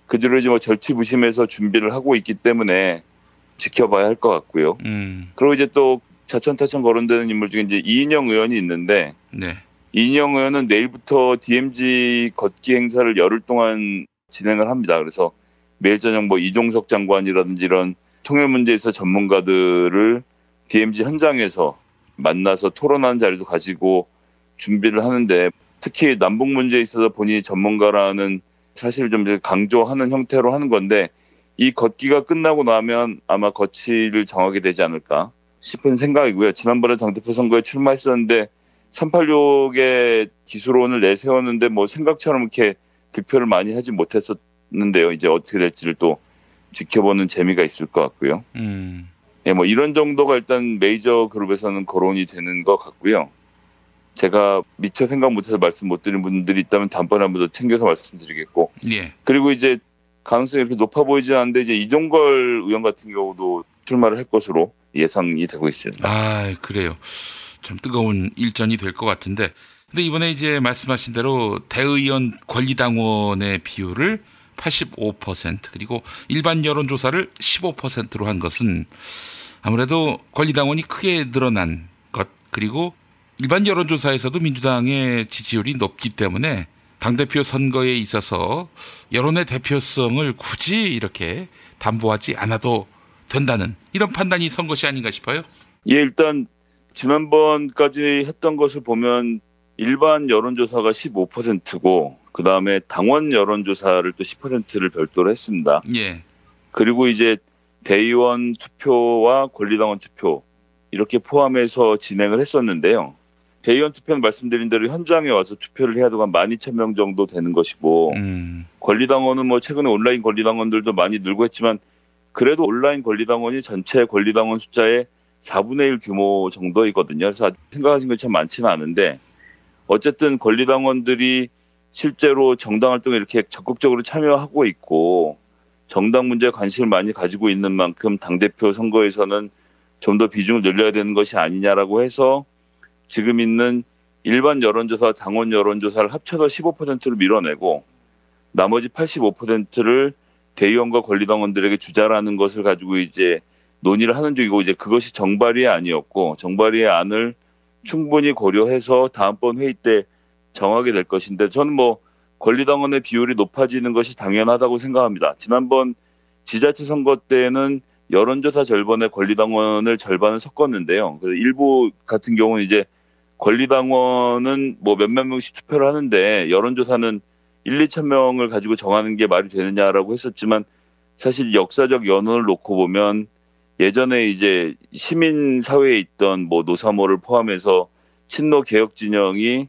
그 뒤로 이제 뭐 절치부심해서 준비를 하고 있기 때문에 지켜봐야 할 것 같고요. 그리고 이제 또 자천타천 거론되는 인물 중에 이제 이인영 의원이 있는데 이인영 의원은 내일부터 DMZ 걷기 행사를 열흘 동안 진행을 합니다. 그래서 매일 저녁 뭐 이종석 장관이라든지 이런 통일 문제에 있어 전문가들을 DMZ 현장에서 만나서 토론하는 자리도 가지고 준비를 하는데 특히 남북 문제에 있어서 본인이 전문가라는 사실을 좀 강조하는 형태로 하는 건데 이 걷기가 끝나고 나면 아마 거취를 정하게 되지 않을까 싶은 생각이고요. 지난번에 당대표 선거에 출마했었는데 386의 기수론을 내세웠는데 뭐 생각처럼 이렇게 득표를 많이 하지 못했었는데요. 이제 어떻게 될지를 또 지켜보는 재미가 있을 것 같고요. 예, 뭐 이런 정도가 일단 메이저 그룹에서는 거론이 되는 것 같고요. 제가 미처 생각 못해서 말씀 못 드린 분들이 있다면 다음번에 한 번 더 챙겨서 말씀드리겠고. 예. 그리고 이제 가능성이 이렇게 높아 보이지 않는데 이제 이종걸 의원 같은 경우도 출마를 할 것으로 예상이 되고 있습니다. 아, 그래요. 좀 뜨거운 일전이 될 것 같은데. 근데 이번에 이제 말씀하신 대로 대의원 권리당원의 비율을 85% 그리고 일반 여론조사를 15%로 한 것은 아무래도 권리당원이 크게 늘어난 것 그리고 일반 여론조사에서도 민주당의 지지율이 높기 때문에 당대표 선거에 있어서 여론의 대표성을 굳이 이렇게 담보하지 않아도 된다는 이런 판단이 선 것이 아닌가 싶어요. 예, 일단 지난번까지 했던 것을 보면 일반 여론조사가 15%고 그다음에 당원 여론조사를 또 10%를 별도로 했습니다. 예. 그리고 이제 대의원 투표와 권리당원 투표 이렇게 포함해서 진행을 했었는데요. 대의원 투표는 말씀드린 대로 현장에 와서 투표를 해야 되고 한 12,000명 정도 되는 것이고 권리당원은 뭐 최근에 온라인 권리당원들도 많이 늘고 했지만 그래도 온라인 권리당원이 전체 권리당원 숫자의 4분의 1 규모 정도이거든요. 그래서 생각하신 것처럼 많지는 않은데 어쨌든 권리당원들이 실제로 정당 활동에 이렇게 적극적으로 참여하고 있고 정당 문제에 관심을 많이 가지고 있는 만큼 당대표 선거에서는 좀 더 비중을 늘려야 되는 것이 아니냐라고 해서 지금 있는 일반 여론조사, 당원 여론조사를 합쳐서 15%로 밀어내고 나머지 85%를 대의원과 권리당원들에게 주자라는 것을 가지고 이제 논의를 하는 중이고 이제 그것이 정발위의 안이었고 정발위의 안을 충분히 고려해서 다음번 회의 때 정하게 될 것인데 저는 뭐 권리당원의 비율이 높아지는 것이 당연하다고 생각합니다. 지난번 지자체 선거 때는 여론조사 절반에 권리당원을 절반을 섞었는데요. 그래서 일부 같은 경우는 이제 권리당원은 뭐 몇몇 명씩 투표를 하는데 여론조사는 1-2천 명을 가지고 정하는 게 말이 되느냐라고 했었지만 사실 역사적 연원을 놓고 보면 예전에 이제 시민사회에 있던 뭐 노사모를 포함해서 친노 개혁 진영이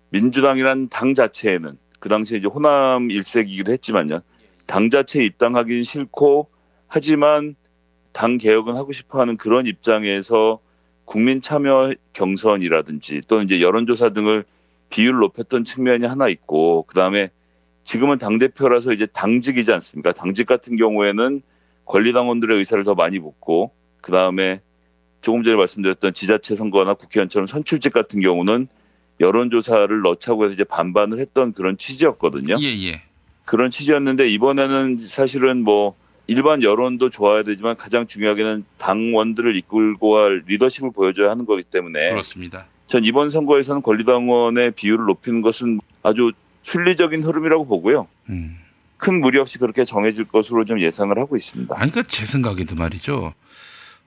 민주당이란 당 자체에는 그 당시에 이제 호남 일색이기도 했지만요. 당 자체에 입당하기는 싫고 하지만 당 개혁은 하고 싶어하는 그런 입장에서 국민 참여 경선이라든지 또는 이제 여론조사 등을 비율을 높였던 측면이 하나 있고 그다음에 지금은 당대표라서 이제 당직이지 않습니까? 당직 같은 경우에는 권리당원들의 의사를 더 많이 묻고 그다음에 조금 전에 말씀드렸던 지자체 선거나 국회의원처럼 선출직 같은 경우는 여론조사를 넣자고 해서 이제 반반을 했던 그런 취지였거든요. 예. 그런 취지였는데 이번에는 사실은 뭐 일반 여론도 좋아야 되지만 가장 중요하게는 당원들을 이끌고 갈 리더십을 보여줘야 하는 거기 때문에 그렇습니다. 전 이번 선거에서는 권리당원의 비율을 높이는 것은 아주 순리적인 흐름이라고 보고요. 큰 무리 없이 그렇게 정해질 것으로 좀 예상을 하고 있습니다. 아니, 그러니까 제 생각에도 말이죠.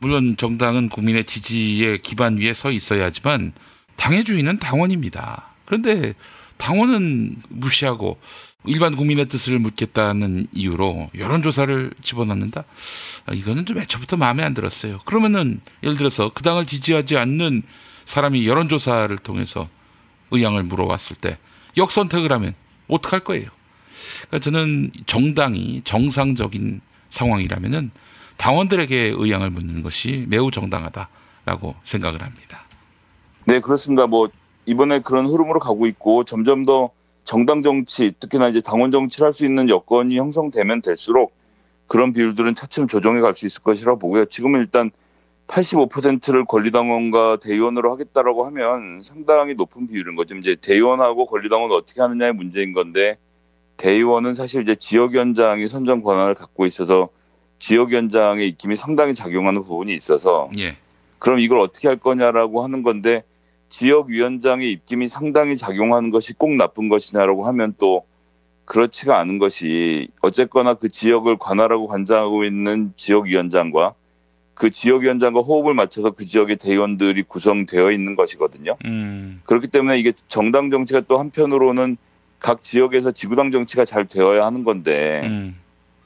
물론 정당은 국민의 지지의 기반 위에 서 있어야 하지만 당의 주인은 당원입니다. 그런데 당원은 무시하고 일반 국민의 뜻을 묻겠다는 이유로 여론조사를 집어넣는다? 이거는 좀 애초부터 마음에 안 들었어요. 그러면은 예를 들어서 그 당을 지지하지 않는 사람이 여론조사를 통해서 의향을 물어왔을 때 역선택을 하면 어떡할 거예요? 그러니까 저는 정당이 정상적인 상황이라면은 당원들에게 의향을 묻는 것이 매우 정당하다라고 생각을 합니다. 네, 그렇습니다. 뭐 이번에 그런 흐름으로 가고 있고 점점 더 정당 정치, 특히나 이제 당원 정치를 할 수 있는 여건이 형성되면 될수록 그런 비율들은 차츰 조정해 갈 수 있을 것이라고 보고요. 지금은 일단 85%를 권리당원과 대의원으로 하겠다라고 하면 상당히 높은 비율인 거죠. 이제 대의원하고 권리당원을 어떻게 하느냐의 문제인 건데 대의원은 사실 이제 지역위원장이 선정 권한을 갖고 있어서 지역위원장의 입김이 상당히 작용하는 부분이 있어서 그럼 이걸 어떻게 할 거냐라고 하는 건데 지역위원장의 입김이 상당히 작용하는 것이 꼭 나쁜 것이냐라고 하면 또 그렇지가 않은 것이 어쨌거나 그 지역을 관할하고 관장하고 있는 지역위원장과 그 지역위원장과 호흡을 맞춰서 그 지역의 대의원들이 구성되어 있는 것이거든요. 그렇기 때문에 이게 정당 정치가 또 한편으로는 각 지역에서 지구당 정치가 잘 되어야 하는 건데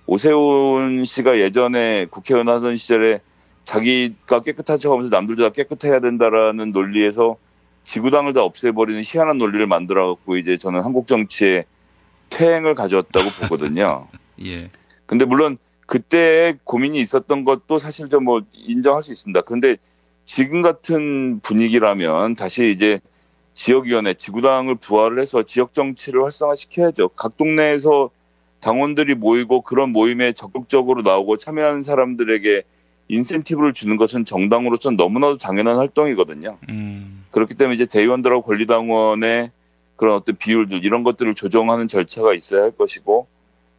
오세훈 씨가 예전에 국회의원 하던 시절에 자기가 깨끗한 척하면서 남들도 다 깨끗해야 된다라는 논리에서 지구당을 다 없애버리는 희한한 논리를 만들어갖고 이제 저는 한국 정치에 퇴행을 가져왔다고 보거든요. 예. 근데 물론 그때 고민이 있었던 것도 사실 좀 뭐 인정할 수 있습니다. 그런데 지금 같은 분위기라면 다시 이제 지역위원회, 지구당을 부활을 해서 지역 정치를 활성화시켜야죠. 각 동네에서 당원들이 모이고 그런 모임에 적극적으로 나오고 참여하는 사람들에게 인센티브를 주는 것은 정당으로서는 너무나도 당연한 활동이거든요. 그렇기 때문에 이제 대의원들하고 권리당원의 그런 어떤 비율들 이런 것들을 조정하는 절차가 있어야 할 것이고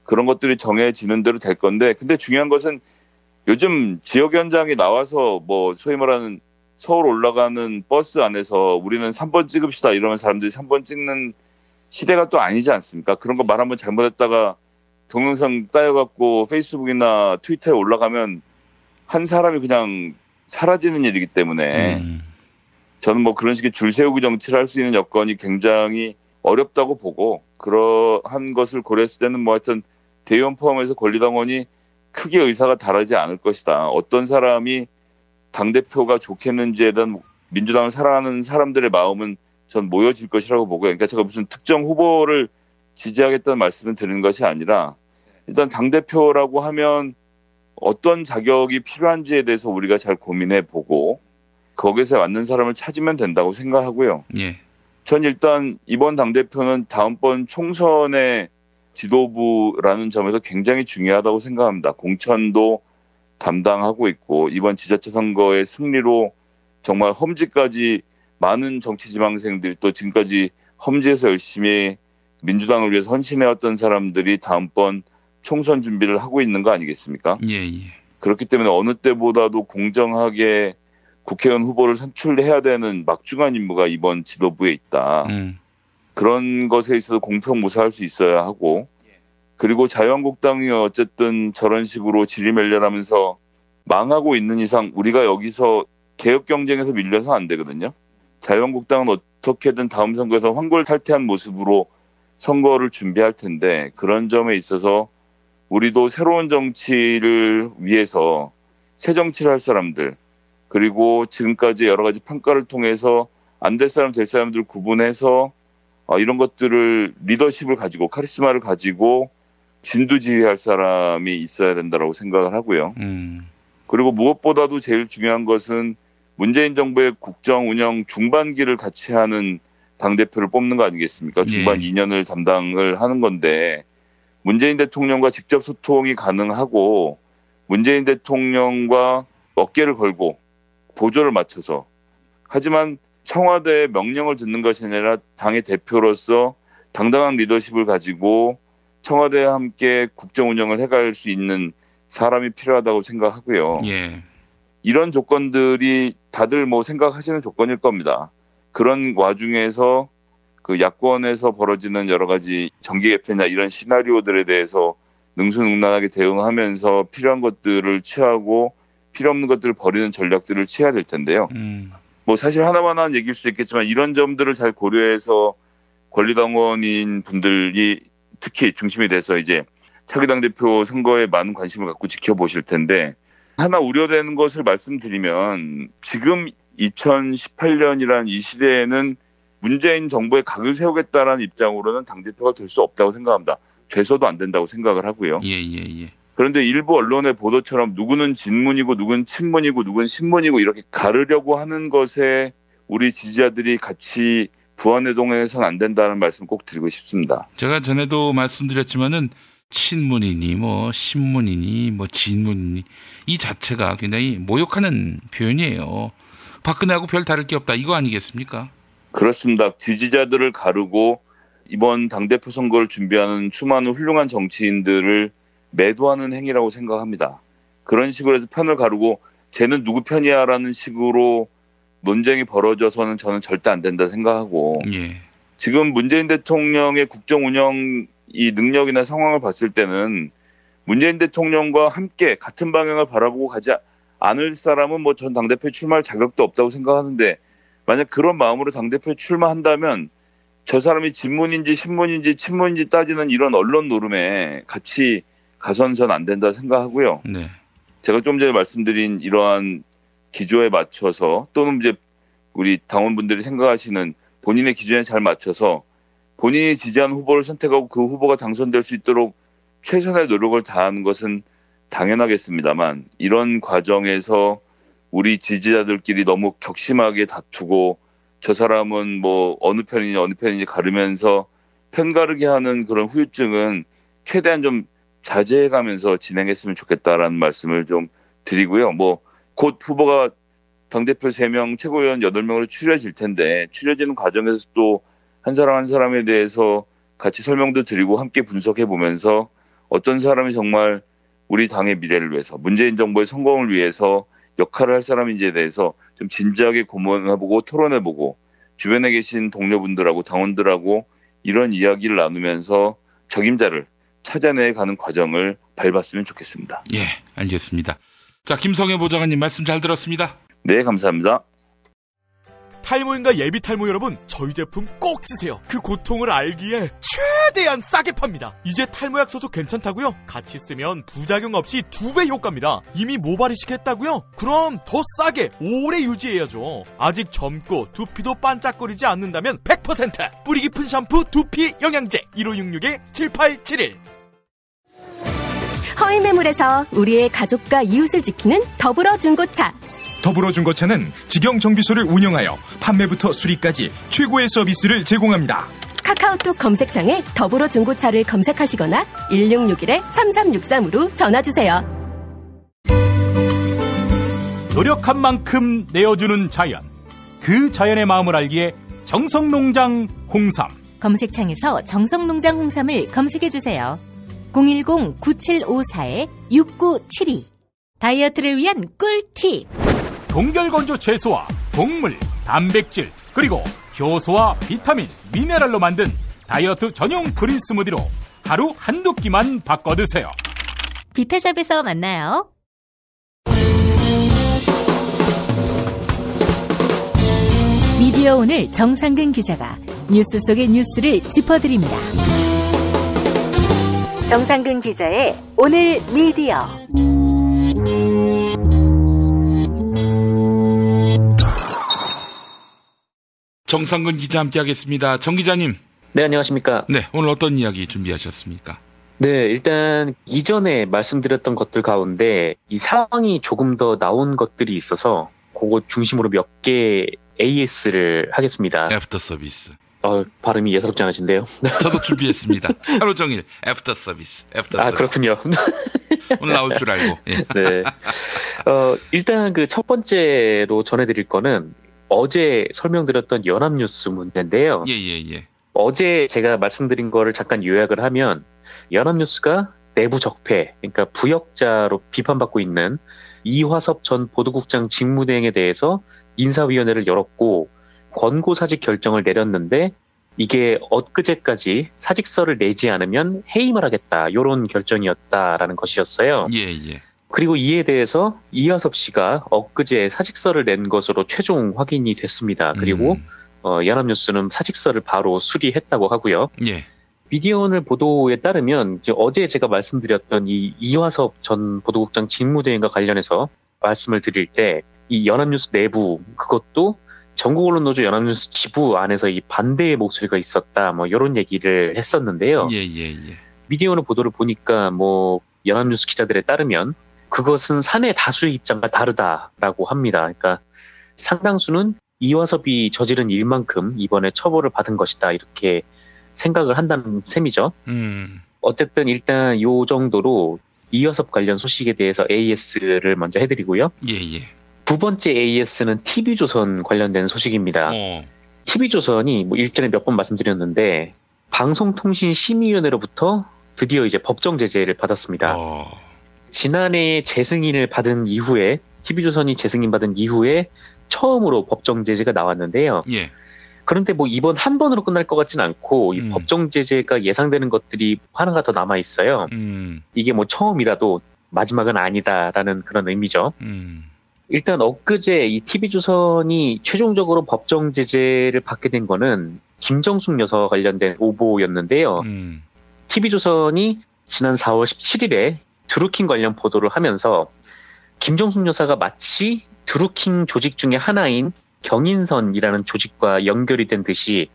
그런 것들이 정해지는 대로 될 건데 근데 중요한 것은 요즘 지역위원장이 나와서 뭐 소위 말하는 서울 올라가는 버스 안에서 우리는 3번 찍읍시다 이러면 사람들이 3번 찍는 시대가 또 아니지 않습니까? 그런 거 말 한번 잘못했다가 동영상 따여갖고 페이스북이나 트위터에 올라가면 한 사람이 그냥 사라지는 일이기 때문에 저는 뭐 그런 식의 줄 세우기 정치를 할 수 있는 여건이 굉장히 어렵다고 보고 그러한 것을 고려했을 때는 뭐 하여튼 대의원 포함해서 권리당원이 크게 의사가 다르지 않을 것이다. 어떤 사람이 당대표가 좋겠는지에 대한 민주당을 사랑하는 사람들의 마음은 전 모여질 것이라고 보고요. 그러니까 제가 무슨 특정 후보를 지지하겠다는 말씀을 드리는 것이 아니라 일단 당대표라고 하면 어떤 자격이 필요한지에 대해서 우리가 잘 고민해 보고 거기서 맞는 사람을 찾으면 된다고 생각하고요. 예. 전 일단 이번 당대표는 다음번 총선의 지도부라는 점에서 굉장히 중요하다고 생각합니다. 공천도 담당하고 있고 이번 지자체 선거의 승리로 정말 험지까지 많은 정치지망생들이 또 지금까지 험지에서 열심히 민주당을 위해서 헌신해왔던 사람들이 다음번 총선 준비를 하고 있는 거 아니겠습니까? 예. 그렇기 때문에 어느 때보다도 공정하게 국회의원 후보를 선출해야 되는 막중한 임무가 이번 지도부에 있다. 그런 것에 있어서 공평무사할 수 있어야 하고 그리고 자유한국당이 어쨌든 저런 식으로 지리멸렬하면서 망하고 있는 이상 우리가 여기서 개혁 경쟁에서 밀려서 안 되거든요. 자유한국당은 어떻게든 다음 선거에서 황골탈퇴한 모습으로 선거를 준비할 텐데 그런 점에 있어서 우리도 새로운 정치를 위해서 새 정치를 할 사람들 그리고 지금까지 여러 가지 평가를 통해서 안 될 사람 될 사람들 구분해서 이런 것들을 리더십을 가지고 카리스마를 가지고 진두지휘할 사람이 있어야 된다고 생각을 하고요. 그리고 무엇보다도 제일 중요한 것은 문재인 정부의 국정 운영 중반기를 같이 하는 당대표를 뽑는 거 아니겠습니까? 중반 2년을 담당을 하는 건데 문재인 대통령과 직접 소통이 가능하고 문재인 대통령과 어깨를 걸고 보조를 맞춰서 하지만 청와대의 명령을 듣는 것이 아니라 당의 대표로서 당당한 리더십을 가지고 청와대와 함께 국정 운영을 해갈 수 있는 사람이 필요하다고 생각하고요. 예. 이런 조건들이 다들 뭐 생각하시는 조건일 겁니다. 그런 와중에서 그 야권에서 벌어지는 여러 가지 정기 개편이나 이런 시나리오들에 대해서 능수능란하게 대응하면서 필요한 것들을 취하고 필요 없는 것들을 버리는 전략들을 취해야 될 텐데요. 뭐 사실 하나만 얘기일 수도 있겠지만 이런 점들을 잘 고려해서 권리당원인 분들이 특히 중심이 돼서 이제 차기 당대표 선거에 많은 관심을 갖고 지켜보실 텐데 하나 우려되는 것을 말씀드리면 지금 2018년이라는 이 시대에는 문재인 정부의 각을 세우겠다라는 입장으로는 당대표가 될 수 없다고 생각합니다. 돼서도 안 된다고 생각을 하고요. 예. 그런데 일부 언론의 보도처럼 누구는 진문이고 누구는 친문이고 누구는 신문이고 이렇게 가르려고 하는 것에 우리 지지자들이 같이 부안해동해서는 안 된다는 말씀 꼭 드리고 싶습니다. 제가 전에도 말씀드렸지만은 친문이니 뭐 신문이니 뭐 진문이니 이 자체가 굉장히 모욕하는 표현이에요. 박근혜하고 별 다를 게 없다 이거 아니겠습니까? 그렇습니다. 지지자들을 가르고 이번 당대표 선거를 준비하는 수많은 훌륭한 정치인들을 매도하는 행위라고 생각합니다. 그런 식으로 해서 편을 가르고 쟤는 누구 편이야라는 식으로 논쟁이 벌어져서는 저는 절대 안 된다 생각하고 예. 지금 문재인 대통령의 국정 운영 이 능력이나 상황을 봤을 때는 문재인 대통령과 함께 같은 방향을 바라보고 가지 않을 사람은 뭐 전 당대표에 출마할 자격도 없다고 생각하는데 만약 그런 마음으로 당대표에 출마한다면 저 사람이 진문인지 신문인지 친문인지 따지는 이런 언론 노름에 같이 가서는 전 안 된다 생각하고요. 네. 제가 좀 전에 말씀드린 이러한 기조에 맞춰서 또는 이제 우리 당원분들이 생각하시는 본인의 기준에 잘 맞춰서 본인이 지지한 후보를 선택하고 그 후보가 당선될 수 있도록 최선의 노력을 다하는 것은 당연하겠습니다만 이런 과정에서 우리 지지자들끼리 너무 격심하게 다투고 저 사람은 뭐 어느 편인지 가르면서 편가르게 하는 그런 후유증은 최대한 좀 자제해가면서 진행했으면 좋겠다라는 말씀을 좀 드리고요. 뭐 곧 후보가 당대표 3명, 최고위원 8명으로 추려질 텐데 추려지는 과정에서 또 한 사람 한 사람에 대해서 같이 설명도 드리고 함께 분석해 보면서 어떤 사람이 정말 우리 당의 미래를 위해서 문재인 정부의 성공을 위해서 역할을 할 사람인지에 대해서 좀 진지하게 고민해보고 토론해보고 주변에 계신 동료분들하고 당원들하고 이런 이야기를 나누면서 적임자를 찾아내가는 과정을 밟았으면 좋겠습니다. 예, 알겠습니다. 자, 김성애 보좌관님 말씀 잘 들었습니다. 네, 감사합니다. 탈모인가 예비 탈모 여러분, 저희 제품 꼭 쓰세요. 그 고통을 알기에 최대한 싸게 팝니다. 이제 탈모약 써도 괜찮다고요? 같이 쓰면 부작용 없이 2배 효과입니다. 이미 모발 이식했다고요? 그럼 더 싸게 오래 유지해야죠. 아직 젊고 두피도 반짝거리지 않는다면 100% 뿌리 깊은 샴푸 두피 영양제 1566-7871. 허위 매물에서 우리의 가족과 이웃을 지키는 더불어중고차. 더불어중고차는 직영정비소를 운영하여 판매부터 수리까지 최고의 서비스를 제공합니다. 카카오톡 검색창에 더불어중고차를 검색하시거나 1661-3363으로 전화주세요. 노력한 만큼 내어주는 자연. 그 자연의 마음을 알기에 정성농장 홍삼. 검색창에서 정성농장 홍삼을 검색해주세요. 010-9754-6972. 다이어트를 위한 꿀팁. 동결건조 채소와 곡물, 단백질, 그리고 효소와 비타민, 미네랄로 만든 다이어트 전용 그린 스무디로 하루 한두 끼만 바꿔 드세요. 비타샵에서 만나요. 미디어 오늘 정상근 기자가 뉴스 속의 뉴스를 짚어드립니다. 정상근 기자의 오늘 미디어. 정상근 기자 함께하겠습니다. 정 기자님. 네, 안녕하십니까. 네, 오늘 어떤 이야기 준비하셨습니까? 네, 일단 이전에 말씀드렸던 것들 가운데 이 상황이 조금 더 나온 것들이 있어서 그거 중심으로 몇 개 AS를 하겠습니다. 애프터 서비스. 발음이 예사롭지 않으신데요. 저도 준비했습니다. 하루 종일 애프터 서비스. 그렇군요. 오늘 나올 줄 알고. 예. 네. 일단 그 첫 번째로 전해드릴 거는 어제 설명드렸던 연합뉴스 문제인데요. 예. 어제 제가 말씀드린 거를 잠깐 요약을 하면 연합뉴스가 내부 적폐, 그러니까 부역자로 비판받고 있는 이화섭 전 보도국장 직무대행에 대해서 인사위원회를 열었고 권고사직 결정을 내렸는데 이게 엊그제까지 사직서를 내지 않으면 해임을 하겠다, 이런 결정이었다라는 것이었어요. 예. 그리고 이에 대해서 이화섭 씨가 엊그제 사직서를 낸 것으로 최종 확인이 됐습니다. 그리고 연합뉴스는 사직서를 바로 수리했다고 하고요. 예. 미디어오늘 보도에 따르면 이제 어제 제가 말씀드렸던 이 이화섭 전 보도국장 직무대행과 관련해서 말씀을 드릴 때 이 연합뉴스 내부, 그것도 전국언론노조 연합뉴스 지부 안에서 이 반대의 목소리가 있었다, 뭐 이런 얘기를 했었는데요. 예. 미디어오늘 보도를 보니까 뭐 연합뉴스 기자들에 따르면 그것은 사내 다수의 입장과 다르다라고 합니다. 그러니까 상당수는 이화섭이 저지른 일만큼 이번에 처벌을 받은 것이다, 이렇게 생각을 한다는 셈이죠. 어쨌든 일단 요 정도로 이화섭 관련 소식에 대해서 AS를 먼저 해드리고요. 예. 두 번째 AS는 TV조선 관련된 소식입니다. TV조선이 뭐 일전에 몇 번 말씀드렸는데 방송통신심의위원회로부터 드디어 이제 법정 제재를 받았습니다. 지난해 재승인을 받은 이후에 TV조선이 재승인 받은 이후에 처음으로 법정 제재가 나왔는데요. 예. 그런데 뭐 이번 한 번으로 끝날 것 같지는 않고 이 법정 제재가 예상되는 것들이 하나가 더 남아 있어요. 이게 뭐 처음이라도 마지막은 아니다라는 그런 의미죠. 일단 엊그제 이 TV조선이 최종적으로 법정 제재를 받게 된 거는 김정숙 여사 관련된 오보였는데요. TV조선이 지난 4월 17일에 드루킹 관련 보도를 하면서 김정숙 여사가 마치 드루킹 조직 중에 하나인 경인선이라는 조직과 연결이 된 듯이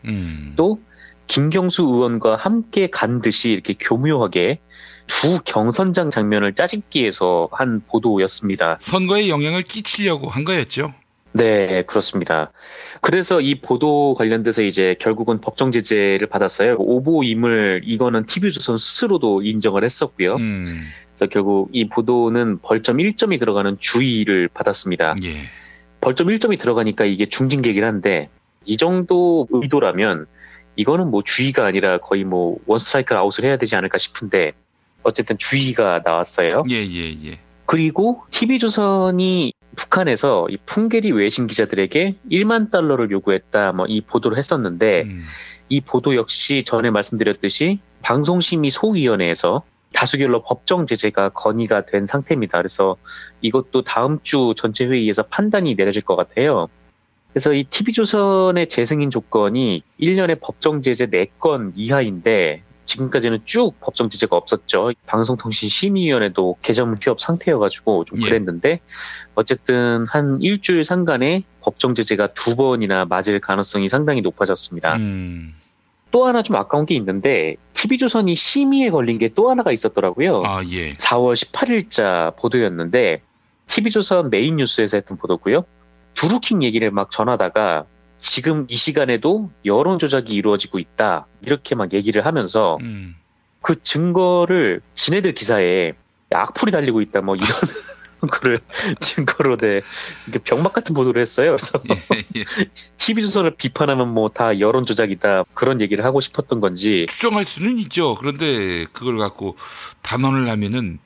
또 김경수 의원과 함께 간 듯이 이렇게 교묘하게 두 경선장 장면을 짜집기 위해서 한 보도였습니다. 선거에 영향을 끼치려고 한 거였죠? 네, 그렇습니다. 그래서 이 보도 관련돼서 이제 결국은 법정 제재를 받았어요. 오보임을 이거는 TV조선 스스로도 인정을 했었고요. 그래서 결국 이 보도는 벌점 1점이 들어가는 주의를 받았습니다. 예. 벌점 1점이 들어가니까 이게 중징계긴 한데 이 정도 의도라면 이거는 뭐 주의가 아니라 거의 뭐 원스트라이크를 아웃을 해야 되지 않을까 싶은데 어쨌든 주의가 나왔어요. 예. 그리고 TV조선이 북한에서 이 풍계리 외신 기자들에게 1만 달러를 요구했다 뭐 이 보도를 했었는데 이 보도 역시 전에 말씀드렸듯이 방송심의소위원회에서 다수결로 법정 제재가 건의가 된 상태입니다. 그래서 이것도 다음 주 전체 회의에서 판단이 내려질 것 같아요. 그래서 이 TV조선의 재승인 조건이 1년에 법정 제재 4건 이하인데 지금까지는 쭉 법정 제재가 없었죠. 방송통신심의위원회도 개점 휴업 상태여가지고 좀 그랬는데 어쨌든 한 일주일 상간에 법정 제재가 2번이나 맞을 가능성이 상당히 높아졌습니다. 또 하나 좀 아까운 게 있는데 TV조선이 심의에 걸린 게 또 하나가 있었더라고요. 4월 18일자 보도였는데 TV조선 메인 뉴스에서 했던 보도고요. 드루킹 얘기를 막 전하다가 지금 이 시간에도 여론 조작이 이루어지고 있다 이렇게 막 얘기를 하면서 그 증거를 지네들 기사에 악플이 달리고 있다 뭐 이런 거를 증거로 이렇게 병맛 같은 보도를 했어요. 그래서 TV조선을 비판하면 뭐 다 여론 조작이다 그런 얘기를 하고 싶었던 건지 추정할 수는 있죠. 그런데 그걸 갖고 단언을 하면은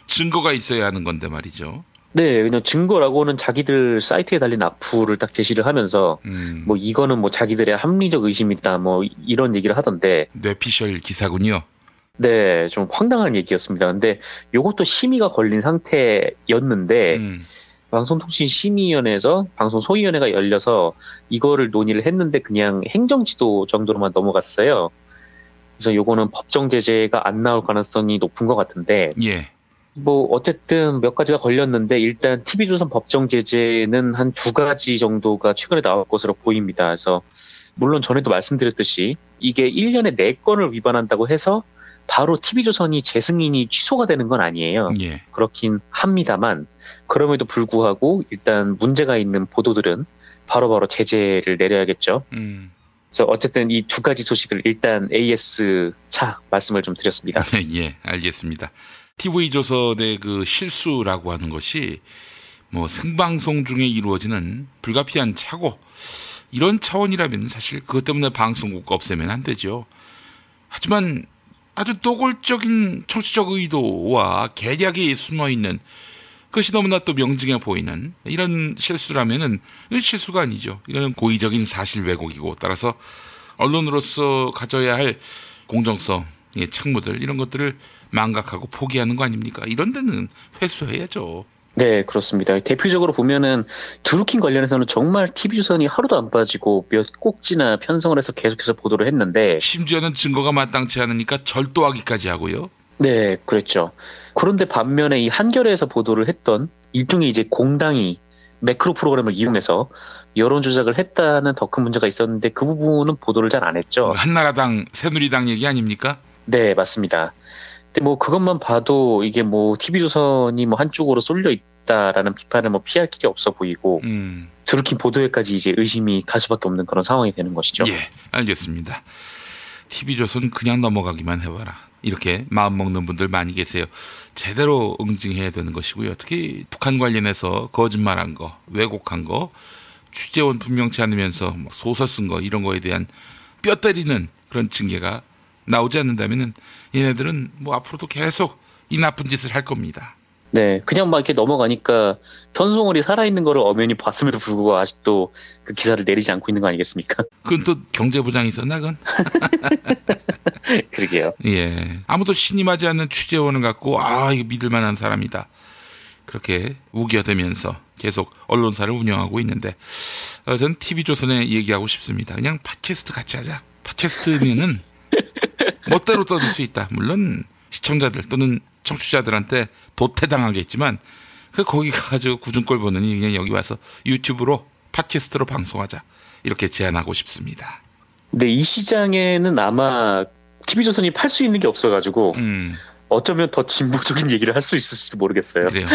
증거가 있어야 하는 건데 말이죠. 네, 그냥 증거라고는 자기들 사이트에 달린 악플을 딱 제시를 하면서 뭐 이거는 뭐 자기들의 합리적 의심이다 뭐 이런 얘기를 하던데 뇌피셜 기사군요. 네, 좀 황당한 얘기였습니다. 근데 요것도 심의가 걸린 상태였는데 방송통신심의위원회에서 방송소위원회가 열려서 이거를 논의를 했는데 그냥 행정지도 정도로만 넘어갔어요. 그래서 요거는 법정 제재가 안 나올 가능성이 높은 것 같은데 뭐 어쨌든 몇 가지가 걸렸는데 일단 TV조선 법정 제재는 한 2가지 정도가 최근에 나올 것으로 보입니다. 그래서 물론 전에도 말씀드렸듯이 이게 1년에 4건을 위반한다고 해서 바로 TV조선이 재승인이 취소가 되는 건 아니에요. 그렇긴 합니다만 그럼에도 불구하고 일단 문제가 있는 보도들은 바로바로 제재를 내려야겠죠. 그래서 어쨌든 이 2가지 소식을 일단 AS 차 말씀을 좀 드렸습니다. 예, 알겠습니다. TV조선의 그 실수라고 하는 것이 뭐 생방송 중에 이루어지는 불가피한 착오 이런 차원이라면 사실 그것 때문에 방송국 없애면 안 되죠. 하지만 아주 노골적인 정치적 의도와 계략이 숨어있는 그것이 너무나 또 명징해 보이는 이런 실수라면은 실수가 아니죠. 이거는 고의적인 사실 왜곡이고 따라서 언론으로서 가져야 할 공정성의 책무들 이런 것들을 망각하고 포기하는 거 아닙니까? 이런 데는 회수해야죠. 네, 그렇습니다. 대표적으로 보면은 드루킹 관련해서는 정말 TV조선이 하루도 안 빠지고 몇 꼭지나 편성을 해서 계속해서 보도를 했는데 심지어는 증거가 마땅치 않으니까 절도하기까지 하고요. 네, 그랬죠. 그런데 반면에 이 한겨레에서 보도를 했던 일종의 이제 공당이 매크로 프로그램을 이용해서 여론 조작을 했다는 더 큰 문제가 있었는데 그 부분은 보도를 잘 안 했죠. 한나라당, 새누리당 얘기 아닙니까? 네, 맞습니다. 근데 뭐 그것만 봐도 이게 뭐 TV조선이 뭐 한쪽으로 쏠려 있다라는 비판을 뭐 피할 길이 없어 보이고 드루킹 보도에까지 이제 의심이 갈 수밖에 없는 그런 상황이 되는 것이죠. 예, 알겠습니다. TV조선 그냥 넘어가기만 해봐라. 이렇게 마음 먹는 분들 많이 계세요. 제대로 응징해야 되는 것이고요. 특히 북한 관련해서 거짓말한 거, 왜곡한 거, 취재원 분명치 않으면서 소설 쓴 거 이런 거에 대한 뼈 때리는 그런 징계가 나오지 않는다면은 얘네들은 뭐 앞으로도 계속 이 나쁜 짓을 할 겁니다. 네, 그냥 막 이렇게 넘어가니까 편송월이 살아있는 거를 엄연히 봤음에도 불구하고 아직도 그 기사를 내리지 않고 있는 거 아니겠습니까? 그건 또 경제부장이 있었나, 그건? 그러게요. 예. 아무도 신임하지 않는 취재원을 갖고, 이거 믿을만한 사람이다. 그렇게 우겨대면서 계속 언론사를 운영하고 있는데, 전 TV조선에 얘기하고 싶습니다. 그냥 팟캐스트 같이 하자. 팟캐스트면은 멋대로 떠들 수 있다. 물론 시청자들 또는 청취자들한테 도태당하겠지만 거기 가가지고 구중꼴 보느니 그냥 여기 와서 유튜브로 팟캐스트로 방송하자 이렇게 제안하고 싶습니다. 근데 이 시장에는 아마 TV조선이 팔 수 있는 게 없어가지고 어쩌면 더 진보적인 얘기를 할 수 있을지도 모르겠어요. 그래요.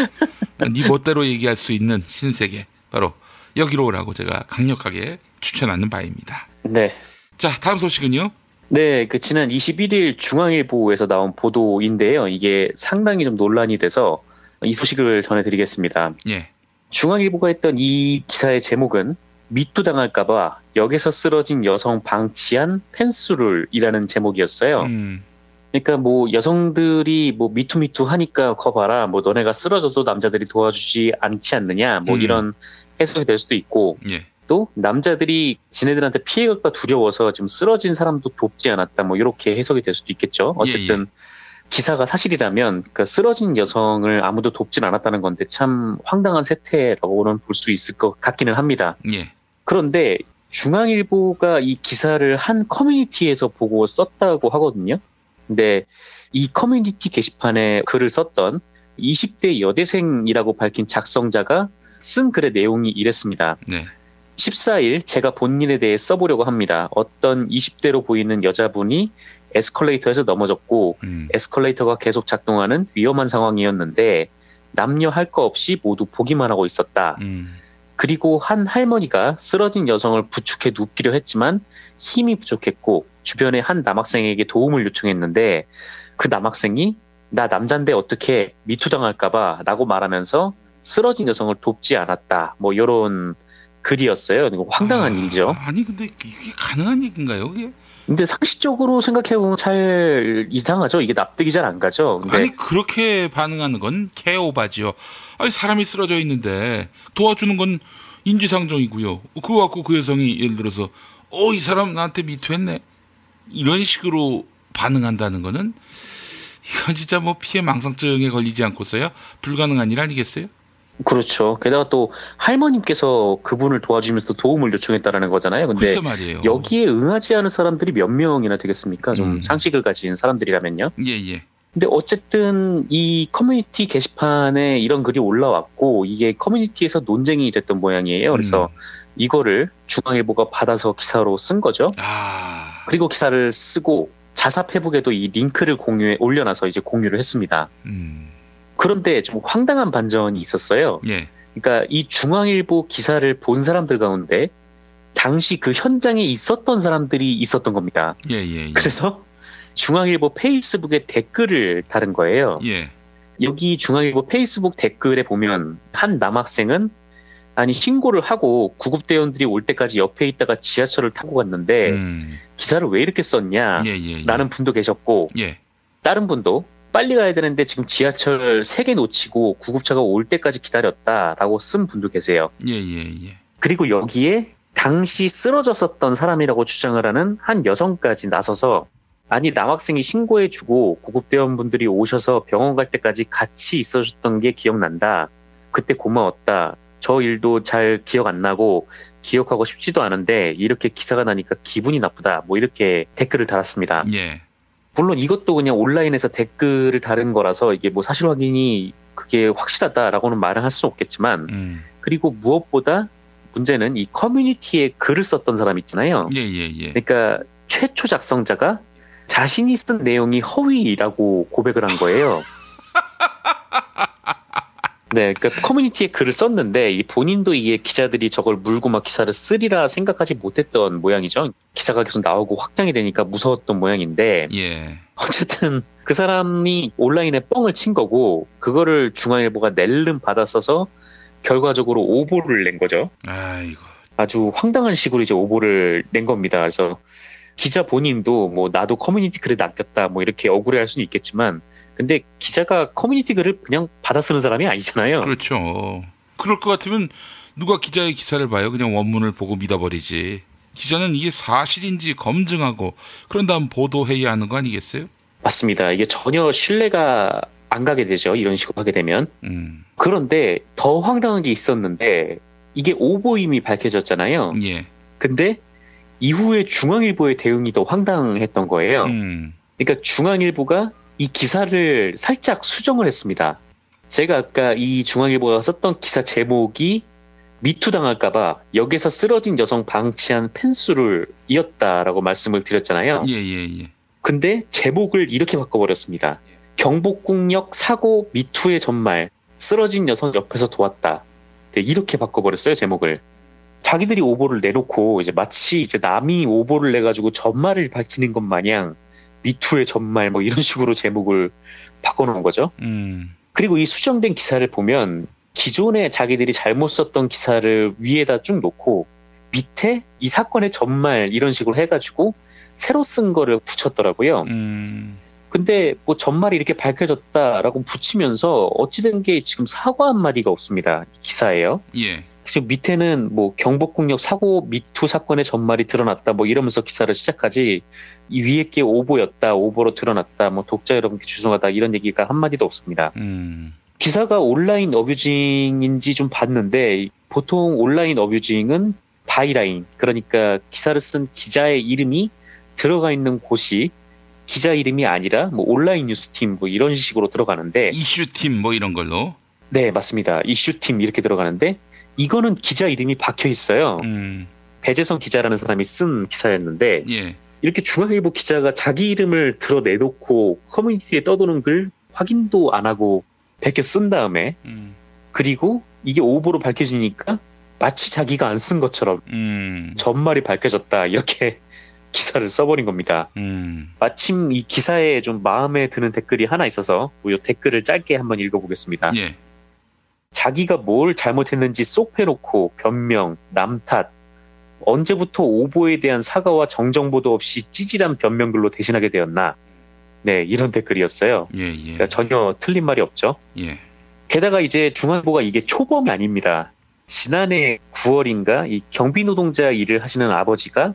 네 멋대로 얘기할 수 있는 신세계 바로 여기로 오라고 제가 강력하게 추천하는 바입니다. 네. 자, 다음 소식은요? 네, 지난 21일 중앙일보에서 나온 보도인데요. 이게 상당히 좀 논란이 돼서 이 소식을 전해드리겠습니다. 예. 중앙일보가 했던 이 기사의 제목은 미투 당할까봐 역에서 쓰러진 여성 방치한 펜스룰이라는 제목이었어요. 그러니까 뭐 여성들이 뭐 미투 하니까 거 봐라, 뭐 너네가 쓰러져도 남자들이 도와주지 않지 않느냐, 뭐 이런 해석이 될 수도 있고. 예. 또 남자들이 지네들한테 피해가 두려워서 지금 쓰러진 사람도 돕지 않았다, 뭐 이렇게 해석이 될 수도 있겠죠. 어쨌든 기사가 사실이라면 쓰러진 여성을 아무도 돕진 않았다는 건데 참 황당한 세태라고는 볼 수 있을 것 같기는 합니다. 예. 그런데 중앙일보가 이 기사를 한 커뮤니티에서 보고 썼다고 하거든요. 근데 이 커뮤니티 게시판에 글을 썼던 20대 여대생이라고 밝힌 작성자가 쓴 글의 내용이 이랬습니다. 네. 14일 제가 본인에 대해 써보려고 합니다. 어떤 20대로 보이는 여자분이 에스컬레이터에서 넘어졌고 에스컬레이터가 계속 작동하는 위험한 상황이었는데 남녀 할 거 없이 모두 보기만 하고 있었다. 그리고 한 할머니가 쓰러진 여성을 부축해 눕히려 했지만 힘이 부족했고 주변에 한 남학생에게 도움을 요청했는데 그 남학생이 나 남잔데 어떻게 미투당할까봐 라고 말하면서 쓰러진 여성을 돕지 않았다. 뭐 이런 글이었어요. 황당한 일이죠. 아니 근데 이게 가능한 얘기인가요? 이게? 근데 상식적으로 생각해보면 잘 이상하죠. 이게 납득이 잘 안 가죠. 근데 아니 그렇게 반응하는 건 개오바지요. 아니 사람이 쓰러져 있는데 도와주는 건 인지상정이고요. 그거 갖고 그 여성이 예를 들어서 이 사람 나한테 미투했네 이런 식으로 반응한다는 거는 이건 진짜 뭐 피해 망상증에 걸리지 않고서야 불가능한 일 아니겠어요? 그렇죠. 게다가 또 할머님께서 그분을 도와주면서 도움을 요청했다라는 거잖아요. 근데 글쎄 말이에요. 여기에 응하지 않은 사람들이 몇 명이나 되겠습니까? 좀 상식을 가진 사람들이라면요. 예. 근데 어쨌든 이 커뮤니티 게시판에 이런 글이 올라왔고 이게 커뮤니티에서 논쟁이 됐던 모양이에요. 그래서 이거를 중앙일보가 받아서 기사로 쓴 거죠. 그리고 기사를 쓰고 자사 페북에도 이 링크를 올려놔서 이제 공유를 했습니다. 그런데 좀 황당한 반전이 있었어요. 예. 그러니까 이 중앙일보 기사를 본 사람들 가운데 당시 그 현장에 있었던 사람들이 있었던 겁니다. 예. 그래서 중앙일보 페이스북에 댓글을 달은 거예요. 예. 여기 중앙일보 페이스북 댓글에 보면 한 남학생은 아니 신고를 하고 구급대원들이 올 때까지 옆에 있다가 지하철을 타고 갔는데 기사를 왜 이렇게 썼냐 라는 분도 계셨고 다른 분도 빨리 가야 되는데 지금 지하철 3개 놓치고 구급차가 올 때까지 기다렸다라고 쓴 분도 계세요. 예. 그리고 여기에 당시 쓰러졌었던 사람이라고 주장을 하는 한 여성까지 나서서 아니 남학생이 신고해주고 구급대원분들이 오셔서 병원 갈 때까지 같이 있어줬던 게 기억난다. 그때 고마웠다. 저 일도 잘 기억 안 나고 기억하고 싶지도 않은데 이렇게 기사가 나니까 기분이 나쁘다. 뭐 이렇게 댓글을 달았습니다. 예. 물론 이것도 그냥 온라인에서 댓글을 다른 거라서 이게 뭐 사실 확인이 그게 확실하다라고는 말을 할 수 없겠지만 그리고 무엇보다 문제는 이 커뮤니티에 글을 썼던 사람 있잖아요. 예. 그러니까 최초 작성자가 자신이 쓴 내용이 허위라고 고백을 한 거예요. 네, 그러니까 커뮤니티에 글을 썼는데 이 본인도 이게 기자들이 저걸 물고 막 기사를 쓰리라 생각하지 못했던 모양이죠. 기사가 계속 나오고 확장이 되니까 무서웠던 모양인데 어쨌든 그 사람이 온라인에 뻥을 친 거고 그거를 중앙일보가 낼름 받았어서 결과적으로 오보를 낸 거죠. 아이고. 아주 황당한 식으로 이제 오보를 낸 겁니다. 그래서 기자 본인도 뭐 나도 커뮤니티 글을 낚였다 뭐 이렇게 억울해할 수는 있겠지만 근데 기자가 커뮤니티 글을 그냥 받아 쓰는 사람이 아니잖아요. 그렇죠. 그럴 것 같으면 누가 기자의 기사를 봐요. 그냥 원문을 보고 믿어버리지. 기자는 이게 사실인지 검증하고 그런 다음 보도해야 하는 거 아니겠어요? 맞습니다. 이게 전혀 신뢰가 안 가게 되죠. 이런 식으로 하게 되면. 그런데 더 황당한 게 있었는데 이게 오보임이 밝혀졌잖아요. 예. 근데 이후에 중앙일보의 대응이 더 황당했던 거예요. 그러니까 중앙일보가 이 기사를 살짝 수정을 했습니다. 제가 아까 이 중앙일보가 썼던 기사 제목이 미투 당할까봐 역에서 쓰러진 여성 방치한 펜수를 이었다라고 말씀을 드렸잖아요. 예. 근데 제목을 이렇게 바꿔버렸습니다. 경복궁역 사고 미투의 전말 쓰러진 여성 옆에서 도왔다. 네, 이렇게 바꿔버렸어요 제목을. 자기들이 오보를 내놓고 이제 마치 이제 남이 오보를 내가지고 전말을 밝히는 것 마냥 미투의 전말 뭐 이런 식으로 제목을 바꿔놓은 거죠. 그리고 이 수정된 기사를 보면 기존에 자기들이 잘못 썼던 기사를 위에다 쭉 놓고 밑에 이 사건의 전말 이런 식으로 해가지고 새로 쓴 거를 붙였더라고요. 근데 뭐 전말이 이렇게 밝혀졌다라고 붙이면서 어찌된 게 지금 사과 한마디가 없습니다. 기사예요. 예. 지금 밑에는 뭐 경복궁역 사고 미투 사건의 전말이 드러났다 뭐 이러면서 기사를 시작하지 이 위에 게 오보였다 오보로 드러났다 뭐 독자 여러분께 죄송하다 이런 얘기가 한마디도 없습니다. 기사가 온라인 어뷰징인지 좀 봤는데 보통 온라인 어뷰징은 바이라인 그러니까 기사를 쓴 기자의 이름이 들어가 있는 곳이 기자 이름이 아니라 뭐 온라인 뉴스팀 뭐 이런 식으로 들어가는데 이슈팀 뭐 이런 걸로 네 맞습니다. 이슈팀 이렇게 들어가는데 이거는 기자 이름이 박혀 있어요. 배재성 기자라는 사람이 쓴 기사였는데 예. 이렇게 중앙일보 기자가 자기 이름을 드러내놓고 커뮤니티에 떠도는 글 확인도 안 하고 베껴 쓴 다음에 그리고 이게 오보로 밝혀지니까 마치 자기가 안 쓴 것처럼 전말이 밝혀졌다 이렇게 기사를 써버린 겁니다. 마침 이 기사에 좀 마음에 드는 댓글이 하나 있어서 이 댓글을 짧게 한번 읽어보겠습니다. 예. 자기가 뭘 잘못했는지 쏙 빼놓고 변명, 남 탓, 언제부터 오보에 대한 사과와 정정보도 없이 찌질한 변명글로 대신하게 되었나. 네, 이런 댓글이었어요. 예. 그러니까 전혀 틀린 말이 없죠. 예. 게다가 이제 중앙일보가 이게 초범이 아닙니다. 지난해 9월인가 이 경비 노동자 일을 하시는 아버지가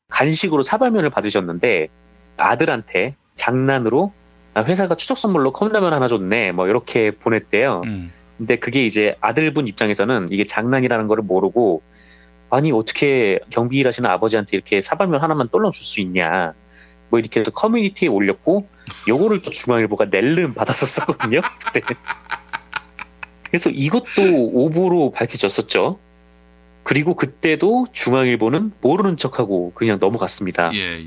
간식으로 사발면을 받으셨는데 아들한테 장난으로 회사가 추석 선물로 컵라면 하나 줬네 뭐 이렇게 보냈대요. 근데 그게 이제 아들분 입장에서는 이게 장난이라는 거를 모르고 아니 어떻게 경비 일하시는 아버지한테 이렇게 사발면 하나만 떨러 줄 수 있냐 뭐 이렇게 해서 커뮤니티에 올렸고 요거를 또 중앙일보가 낼름 받았었거든요. 그래서 이것도 오보로 밝혀졌었죠. 그리고 그때도 중앙일보는 모르는 척하고 그냥 넘어갔습니다. 예.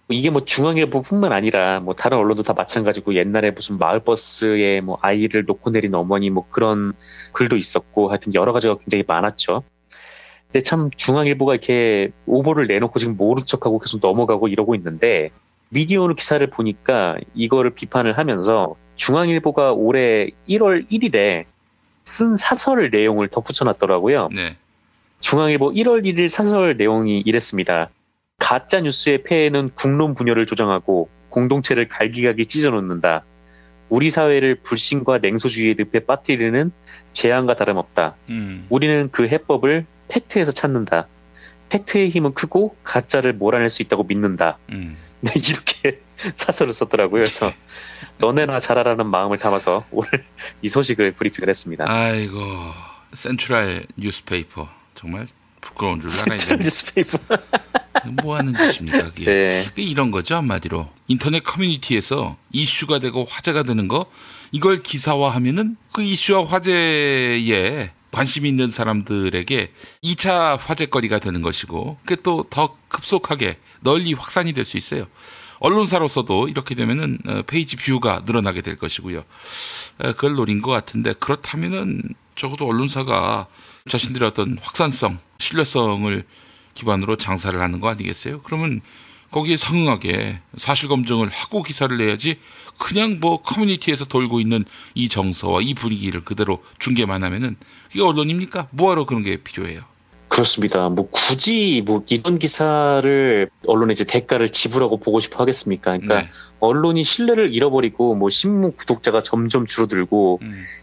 이게 뭐 중앙일보뿐만 아니라 뭐 다른 언론도 다 마찬가지고 옛날에 무슨 마을버스에 뭐 아이를 놓고 내린 어머니 뭐 그런 글도 있었고 하여튼 여러 가지가 굉장히 많았죠. 근데 참 중앙일보가 이렇게 오보를 내놓고 지금 모른 척하고 계속 넘어가고 이러고 있는데 미디어오늘 기사를 보니까 이거를 비판을 하면서 중앙일보가 올해 1월 1일에 쓴 사설 내용을 덧붙여놨더라고요. 네. 중앙일보 1월 1일 사설 내용이 이랬습니다. 가짜 뉴스의 폐해는 국론 분열을 조장하고 공동체를 갈기갈기 찢어놓는다. 우리 사회를 불신과 냉소주의의 늪에 빠뜨리는 재앙과 다름없다. 우리는 그 해법을 팩트에서 찾는다. 팩트의 힘은 크고 가짜를 몰아낼 수 있다고 믿는다. 네, 이렇게 사설을 썼더라고요. 그래서 너네나 잘하라는 마음을 담아서 오늘 이 소식을 브리핑을 했습니다. 아이고 센트럴 뉴스페이퍼 정말 부끄러운 줄 알아야 센트럴 뉴스페이퍼 뭐 하는 짓입니까 그게. 네. 그게 이런 거죠 한마디로 인터넷 커뮤니티에서 이슈가 되고 화제가 되는 거 이걸 기사화하면은 그 이슈와 화제에 관심 있는 사람들에게 2차 화제거리가 되는 것이고 그게 또 더 급속하게 널리 확산이 될 수 있어요. 언론사로서도 이렇게 되면은 페이지 뷰가 늘어나게 될 것이고요. 그걸 노린 것 같은데 그렇다면은 적어도 언론사가 자신들의 어떤 확산성, 신뢰성을 기반으로 장사를 하는 거 아니겠어요? 그러면 거기에 상응하게 사실 검증을 하고 기사를 내야지 그냥 뭐 커뮤니티에서 돌고 있는 이 정서와 이 분위기를 그대로 중계만 하면은 이게 언론입니까? 뭐하러 그런 게 필요해요? 그렇습니다. 뭐 굳이 뭐 이런 기사를 언론에 이제 대가를 지불하고 보고 싶어 하겠습니까? 그러니까 언론이 신뢰를 잃어버리고 뭐 신문 구독자가 점점 줄어들고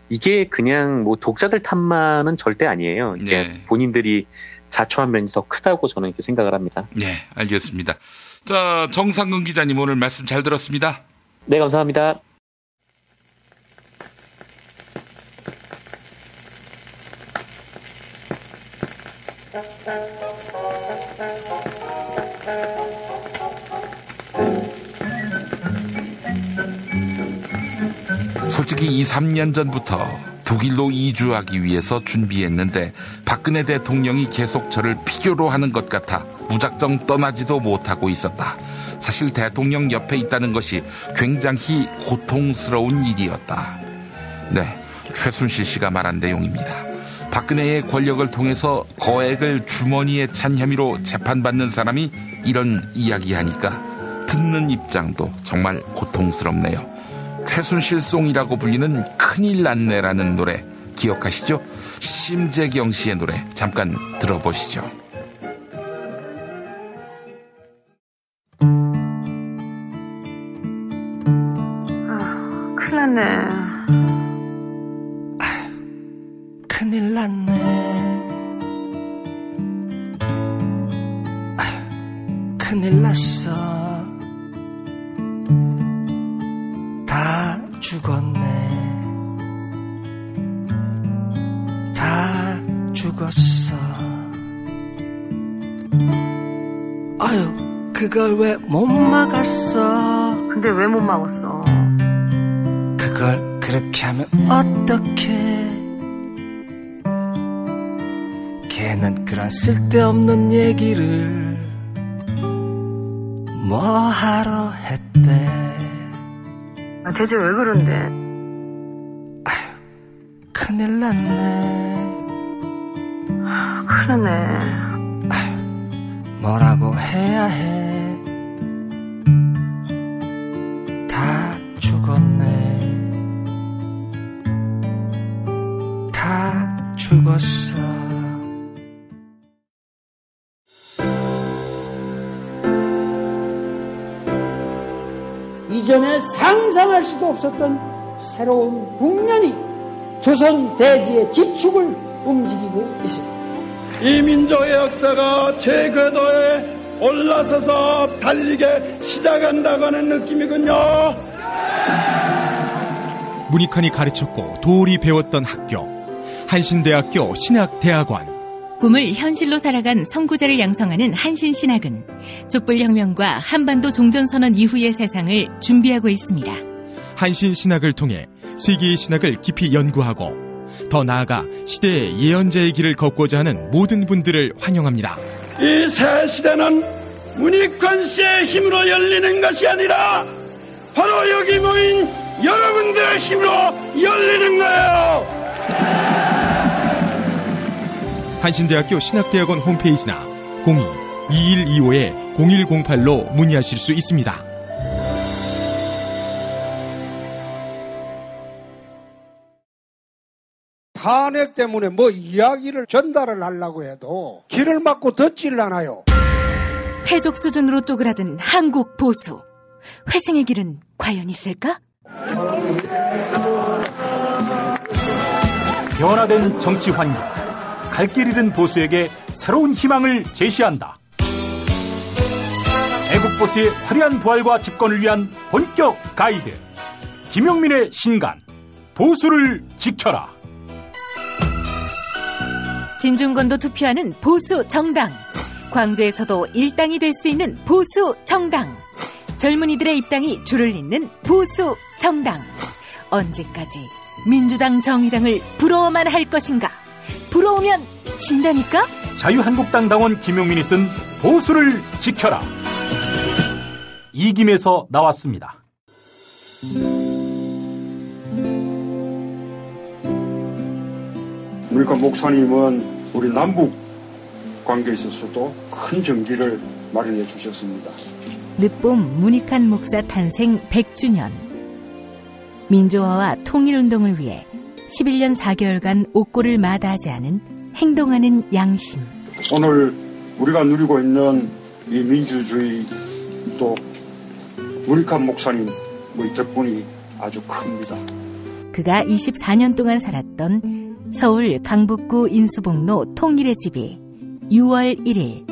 이게 그냥 뭐 독자들 탓만은 절대 아니에요. 이게 본인들이 자초한 면이 더 크다고 저는 이렇게 생각을 합니다. 네, 알겠습니다. 자, 정상근 기자님 오늘 말씀 잘 들었습니다. 네, 감사합니다. 솔직히 2, 3년 전부터 독일로 이주하기 위해서 준비했는데 박근혜 대통령이 계속 저를 필요로 하는 것 같아 무작정 떠나지도 못하고 있었다. 사실 대통령 옆에 있다는 것이 굉장히 고통스러운 일이었다. 네, 최순실 씨가 말한 내용입니다. 박근혜의 권력을 통해서 거액을 주머니에 찬 혐의로 재판받는 사람이 이런 이야기하니까 듣는 입장도 정말 고통스럽네요. 최순실송이라고 불리는 큰일 났네라는 노래 기억하시죠? 심재경 씨의 노래 잠깐 들어보시죠. 큰일 났네. 큰일 났네. 큰일 났어. 다 죽었네. 다 죽었어. 아유, 그걸 왜 못 막았어? 근데 왜 못 막았어? 그걸 그렇게 하면 어떡해? 걔는 그런 쓸데없는 얘기를 뭐하러 했대? 대체 왜 그런데? 아휴, 큰일 났네. 큰일 났네. 아휴, 뭐라고 해야 해? 다 죽었네. 다 죽었어. 이전에 상상할 수도 없었던 새로운 국면이 조선 대지의 지축을 움직이고 있습니다. 이 민족의 역사가 제 궤도에 올라서서 달리게 시작한다고 하는 느낌이군요. 문익환이 가르쳤고 도울이 배웠던 학교, 한신대학교 신학대학원. 꿈을 현실로 살아간 선구자를 양성하는 한신신학은 촛불혁명과 한반도 종전선언 이후의 세상을 준비하고 있습니다. 한신신학을 통해 세계의 신학을 깊이 연구하고 더 나아가 시대의 예언자의 길을 걷고자 하는 모든 분들을 환영합니다. 이 새 시대는 문익환 씨의 힘으로 열리는 것이 아니라 바로 여기 모인 여러분들의 힘으로 열리는 거예요. 한신대학교 신학대학원 홈페이지나 02-2125-0108로 문의하실 수 있습니다. 탄핵 때문에 뭐 이야기를 전달을 하려고 해도 길을 막고 듣질 않아요. 패족 수준으로 쪼그라든 한국 보수. 회생의 길은 과연 있을까? 변화된 정치 환경. 갈 길 잃은 보수에게 새로운 희망을 제시한다. 애국보수의 화려한 부활과 집권을 위한 본격 가이드. 김용민의 신간. 보수를 지켜라. 진중권도 투표하는 보수 정당. 광주에서도 일당이 될 수 있는 보수 정당. 젊은이들의 입당이 줄을 잇는 보수 정당. 언제까지 민주당 정의당을 부러워만 할 것인가? 부러우면 진다니까? 자유한국당 당원 김용민이 쓴 보수를 지켜라. 이김에서 나왔습니다. 문익환 목사님은 우리 남북 관계에 있어서도 큰 정기를 마련해 주셨습니다. 늦봄 문익환 목사 탄생 100주년. 민주화와 통일운동을 위해 11년 4개월간 옥고를 마다하지 않은 행동하는 양심. 오늘 우리가 누리고 있는 이 민주주의 또 문익환 목사님 우리 덕분이 아주 큽니다. 그가 24년 동안 살았던 서울 강북구 인수복로 통일의 집이 6월 1일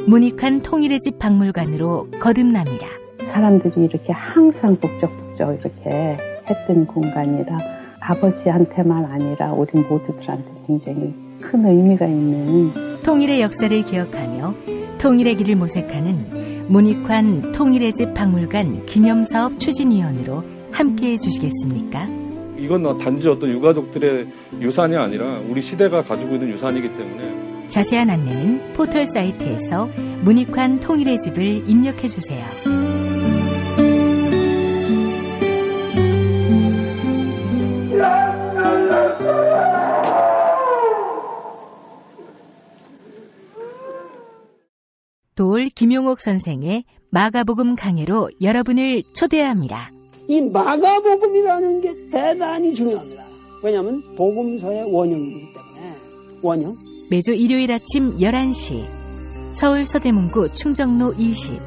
문익환 통일의 집 박물관으로 거듭납니다. 사람들이 이렇게 항상 북적북적 이렇게 했던 공간이라 아버지한테만 아니라 우리 모두들한테 굉장히 큰 의미가 있는 통일의 역사를 기억하며 통일의 길을 모색하는 문익환 통일의 집 박물관 기념사업 추진위원으로 함께해 주시겠습니까? 이건 단지 어떤 유가족들의 유산이 아니라 우리 시대가 가지고 있는 유산이기 때문에 자세한 안내는 포털 사이트에서 문익환 통일의 집을 입력해 주세요. 돌 김용옥 선생의 마가복음 강해로 여러분을 초대합니다. 이 마가복음이라는 게 대단히 중요합니다. 왜냐하면 복음서의 원형이기 때문에. 원형. 매주 일요일 아침 11시 서울 서대문구 충정로 20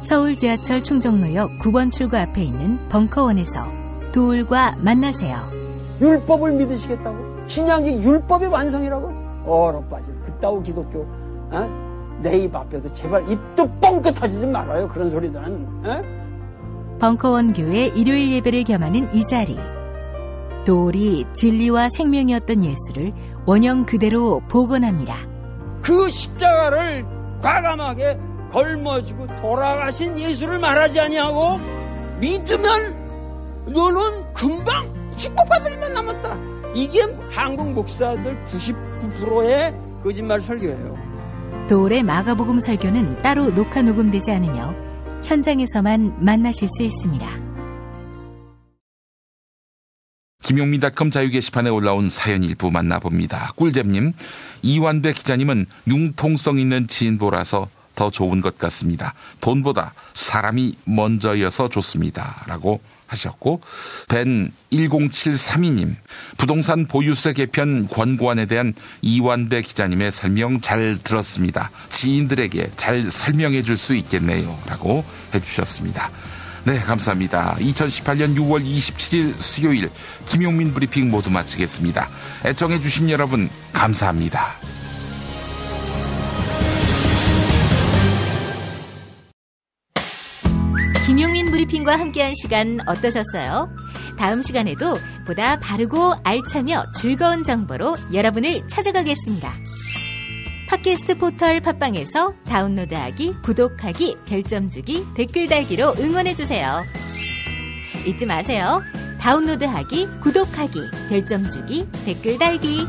서울 지하철 충정로역 9번 출구 앞에 있는 벙커원에서 돌과 만나세요. 율법을 믿으시겠다고? 신약이 율법의 완성이라고? 얼어빠질 그따위 기독교 내 입 앞에서 제발 입도 뻥끗 하지 말아요. 그런 소리는. 벙커원 교회 일요일 예배를 겸하는 이 자리. 돌이 진리와 생명이었던 예수를 원형 그대로 복원합니다. 그 십자가를 과감하게 걸머지고 돌아가신 예수를 말하지 아니하고 믿으면 너는 금방 축복받을 일만 남았다. 이게 한국 목사들 99%의 거짓말 설교예요. 돌의 마가복음 설교는 따로 녹화 녹음되지 않으며 현장에서만 만나실 수 있습니다. 김용민닷컴 자유 게시판에 올라온 사연 일부 만나봅니다. 꿀잼님, 이완배 기자님은 융통성 있는 진보라서 더 좋은 것 같습니다. 사람이 먼저여서 좋습니다. 라고 하셨고, 벤 10732님, 부동산 보유세 개편 권고안에 대한 이완배 기자님의 설명 잘 들었습니다. 지인들에게 잘 설명해 줄 수 있겠네요. 라고 해주셨습니다. 네, 감사합니다. 2018년 6월 27일 수요일 김용민 브리핑 모두 마치겠습니다. 애청해 주신 여러분 감사합니다. 김용민 브리핑과 함께한 시간 어떠셨어요? 다음 시간에도 보다 바르고 알차며 즐거운 정보로 여러분을 찾아가겠습니다. 팟캐스트 포털 팟빵에서 다운로드하기, 구독하기, 별점 주기, 댓글 달기로 응원해주세요. 잊지 마세요. 다운로드하기, 구독하기, 별점 주기, 댓글 달기.